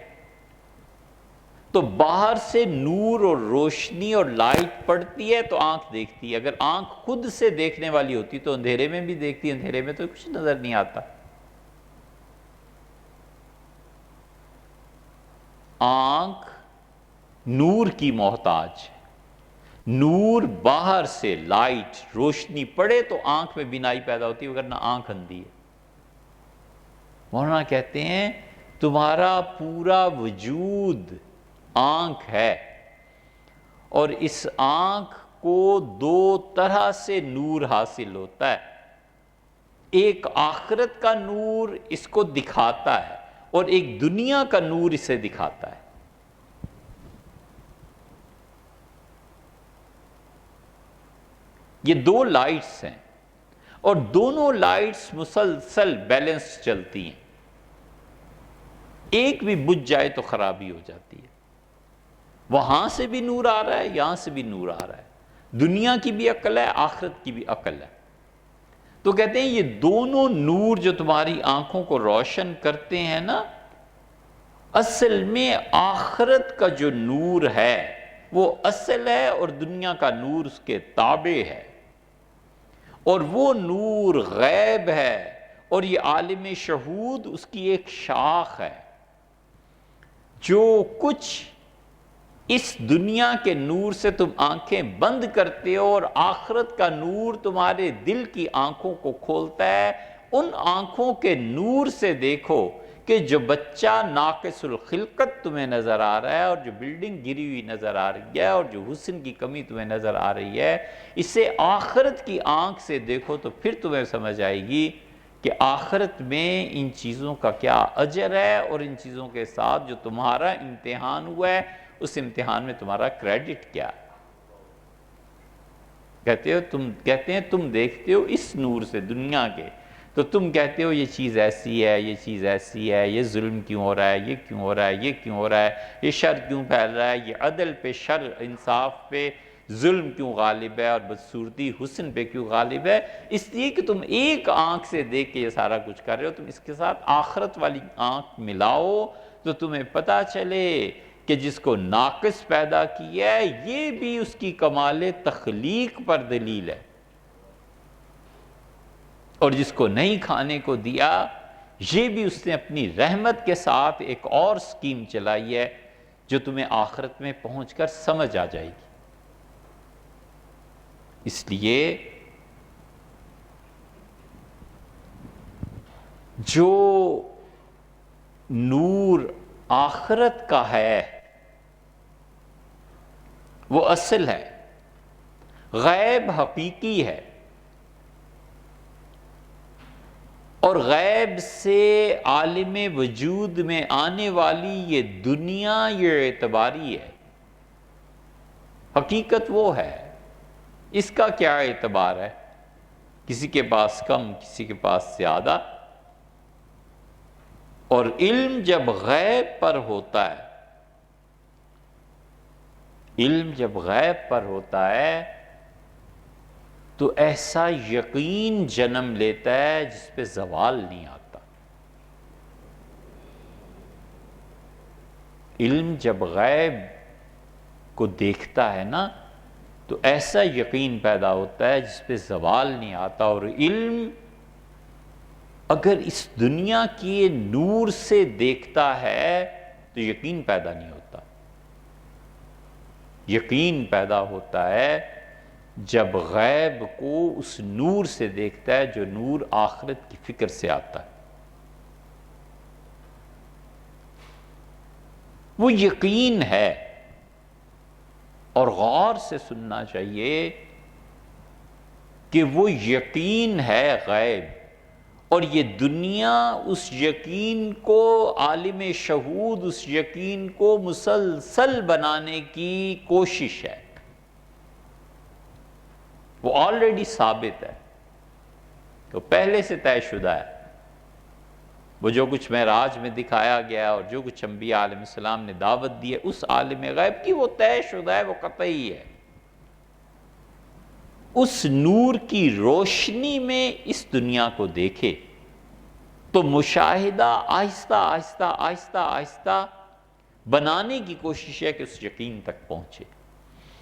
تو باہر سے نور اور روشنی اور لائٹ پڑتی ہے تو آنکھ دیکھتی ہے. اگر آنکھ خود سے دیکھنے والی ہوتی تو اندھیرے میں بھی دیکھتی، اندھیرے میں تو کچھ نظر نہیں آتا. آنکھ نور کی محتاج، نور باہر سے لائٹ روشنی پڑے تو آنکھ میں بینائی پیدا ہوتی ہے، ورنہ آنکھ اندھی ہے. مولانا کہتے ہیں تمہارا پورا وجود آنکھ ہے، اور اس آنکھ کو دو طرح سے نور حاصل ہوتا ہے۔ ایک آخرت کا نور اس کو دکھاتا ہے، اور ایک دنیا کا نور اسے دکھاتا ہے۔ یہ دو لائٹس ہیں، اور دونوں لائٹس مسلسل بیلنس چلتی ہیں، ایک بھی بجھ جائے تو خرابی ہو جاتی ہے۔ وہاں سے بھی نور آ رہا ہے، یہاں سے بھی نور آ رہا ہے، دنیا کی بھی عقل ہے، آخرت کی بھی عقل ہے۔ تو کہتے ہیں یہ دونوں نور جو تمہاری آنکھوں کو روشن کرتے ہیں نا، اصل میں آخرت کا جو نور ہے وہ اصل ہے، اور دنیا کا نور اس کے تابع ہے، اور وہ نور غیب ہے، اور یہ عالم شہود اس کی ایک شاخ ہے۔ جو کچھ اس دنیا کے نور سے تم آنکھیں بند کرتے ہو، اور آخرت کا نور تمہارے دل کی آنکھوں کو کھولتا ہے، ان آنکھوں کے نور سے دیکھو کہ جو بچہ ناقص الخلقت تمہیں نظر آ رہا ہے، اور جو بلڈنگ گری ہوئی نظر آ رہی ہے، اور جو حسن کی کمی تمہیں نظر آ رہی ہے، اسے آخرت کی آنکھ سے دیکھو تو پھر تمہیں سمجھ آئے گی کہ آخرت میں ان چیزوں کا کیا اجر ہے، اور ان چیزوں کے ساتھ جو تمہارا امتحان ہوا ہے اس امتحان میں تمہارا کریڈٹ کیا ہے۔ کہتے ہیں تم دیکھتے ہو اس نور سے دنیا کے، تو تم کہتے ہو یہ چیز ایسی ہے، یہ چیز ایسی ہے، یہ ظلم کیوں ہو رہا ہے، یہ کیوں ہو رہا ہے، یہ کیوں ہو رہا ہے، یہ شر کیوں پھیل رہا ہے، یہ عدل پہ شر، انصاف پہ ظلم کیوں غالب ہے، اور بدصورتی حسن پہ کیوں غالب ہے؟ اس لیے کہ تم ایک آنکھ سے دیکھ کے یہ سارا کچھ کر رہے ہو۔ تم اس کے ساتھ آخرت والی آنکھ ملاؤ تو تمہیں پتہ چلے کہ جس کو ناقص پیدا کیا ہے یہ بھی اس کی کمال تخلیق پر دلیل ہے، اور جس کو نہیں کھانے کو دیا یہ بھی اس نے اپنی رحمت کے ساتھ ایک اور سکیم چلائی ہے جو تمہیں آخرت میں پہنچ کر سمجھ آ جائے گی۔ اس لیے جو نور آخرت کا ہے وہ اصل ہے، غیب حقیقی ہے، اور غیب سے عالم وجود میں آنے والی یہ دنیا یہ اعتباری ہے۔ حقیقت وہ ہے، اس کا کیا اعتبار ہے؟ کسی کے پاس کم، کسی کے پاس زیادہ۔ اور علم جب غیب پر ہوتا ہے، علم جب غیب پر ہوتا ہے تو ایسا یقین جنم لیتا ہے جس پہ زوال نہیں آتا۔ علم جب غیب کو دیکھتا ہے نا تو ایسا یقین پیدا ہوتا ہے جس پہ زوال نہیں آتا، اور علم اگر اس دنیا کی نور سے دیکھتا ہے تو یقین پیدا نہیں ہوتا۔ یقین پیدا ہوتا ہے جب غیب کو اس نور سے دیکھتا ہے جو نور آخرت کی فکر سے آتا ہے۔ وہ یقین ہے، اور غور سے سننا چاہیے کہ وہ یقین ہے غیب، اور یہ دنیا اس یقین کو، عالم شہود اس یقین کو مسلسل بنانے کی کوشش ہے۔ وہ آلریڈی ثابت ہے، تو پہلے سے طے شدہ ہے۔ وہ جو کچھ معراج میں دکھایا گیا اور جو کچھ انبیاء علیہ السلام نے دعوت دی ہے اس عالم غیب کی، وہ طے شدہ ہے، وہ قطعی ہے۔ اس نور کی روشنی میں اس دنیا کو دیکھے تو مشاہدہ آہستہ آہستہ آہستہ آہستہ بنانے کی کوشش ہے کہ اس یقین تک پہنچے۔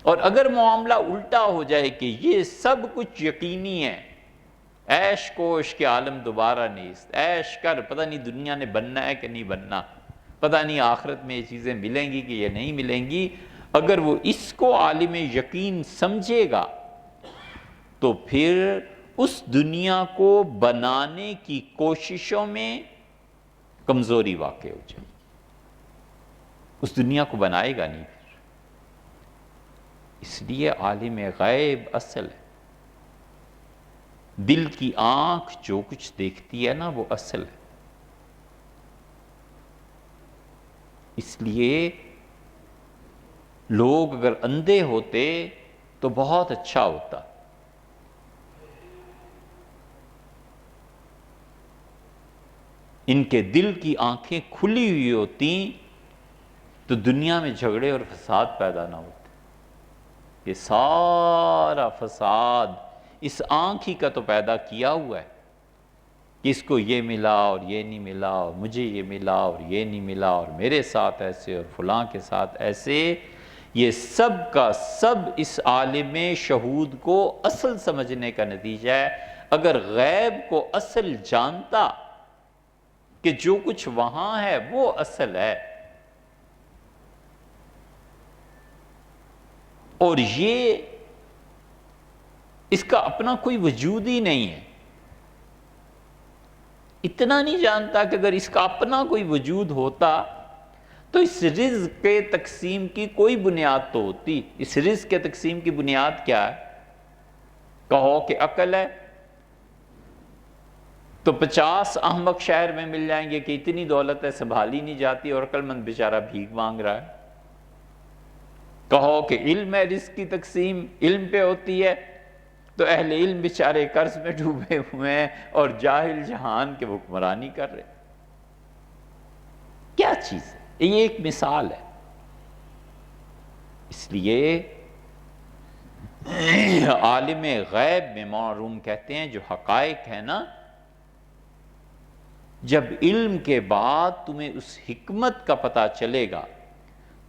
اور اگر معاملہ الٹا ہو جائے کہ یہ سب کچھ یقینی ہے، عیش کوش کے عالم دوبارہ نیست، عیش کر، پتہ نہیں دنیا نے بننا ہے کہ نہیں بننا، پتہ نہیں آخرت میں یہ چیزیں ملیں گی کہ یہ نہیں ملیں گی، اگر وہ اس کو عالم یقین سمجھے گا تو پھر اس دنیا کو بنانے کی کوششوں میں کمزوری واقع ہو جائے، اس دنیا کو بنائے گا نہیں پھر۔ اس لیے عالم غیب اصل ہے، دل کی آنکھ جو کچھ دیکھتی ہے نا وہ اصل ہے۔ اس لیے لوگ اگر اندھے ہوتے تو بہت اچھا ہوتا، ان کے دل کی آنکھیں کھلی ہوئی ہوتی تو دنیا میں جھگڑے اور فساد پیدا نہ ہوتے۔ یہ سارا فساد اس آنکھ ہی کا تو پیدا کیا ہوا ہے کہ اس کو یہ ملا اور یہ نہیں ملا، اور مجھے یہ ملا اور یہ نہیں ملا، اور میرے ساتھ ایسے اور فلاں کے ساتھ ایسے۔ یہ سب کا سب اس عالم شہود کو اصل سمجھنے کا نتیجہ ہے۔ اگر غیب کو اصل جانتا کہ جو کچھ وہاں ہے وہ اصل ہے، اور یہ اس کا اپنا کوئی وجود ہی نہیں ہے، اتنا نہیں جانتا کہ اگر اس کا اپنا کوئی وجود ہوتا تو اس رزق کے تقسیم کی کوئی بنیاد تو ہوتی۔ اس رزق کے تقسیم کی بنیاد کیا ہے؟ کہو کہ عقل ہے تو 50 احمق شہر میں مل جائیں گے کہ اتنی دولت ہے سنبھالی نہیں جاتی اور عقل مند بیچارہ بھیک مانگ رہا ہے۔ کہو کہ علم ہے، رزق کی تقسیم علم پہ ہوتی ہے تو اہل علم بیچارے قرض میں ڈوبے ہوئے ہیں اور جاہل جہان کے حکمرانی کر رہے۔ کیا چیز ہے یہ؟ ایک مثال ہے۔ اس لیے عالم غیب میں معروم کہتے ہیں جو حقائق ہے نا، جب علم کے بعد تمہیں اس حکمت کا پتہ چلے گا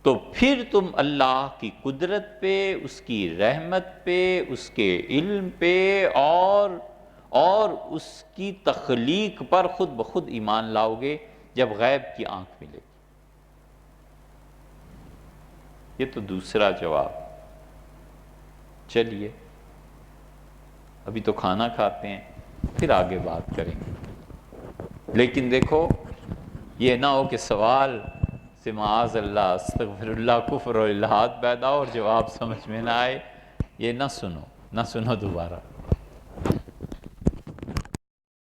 تو پھر تم اللہ کی قدرت پہ، اس کی رحمت پہ، اس کے علم پہ اور اس کی تخلیق پر خود بخود ایمان لاؤ گے جب غیب کی آنکھ ملے گی۔ یہ تو دوسرا جواب۔ چلیے ابھی تو کھانا کھاتے ہیں، پھر آگے بات کریں گے۔ لیکن دیکھو یہ نہ ہو کہ سوال سے معاذ اللہ استغفر اللہ کفر اور الحاد پیدا ہو اور جواب سمجھ میں نہ آئے، یہ نہ سنو دوبارہ۔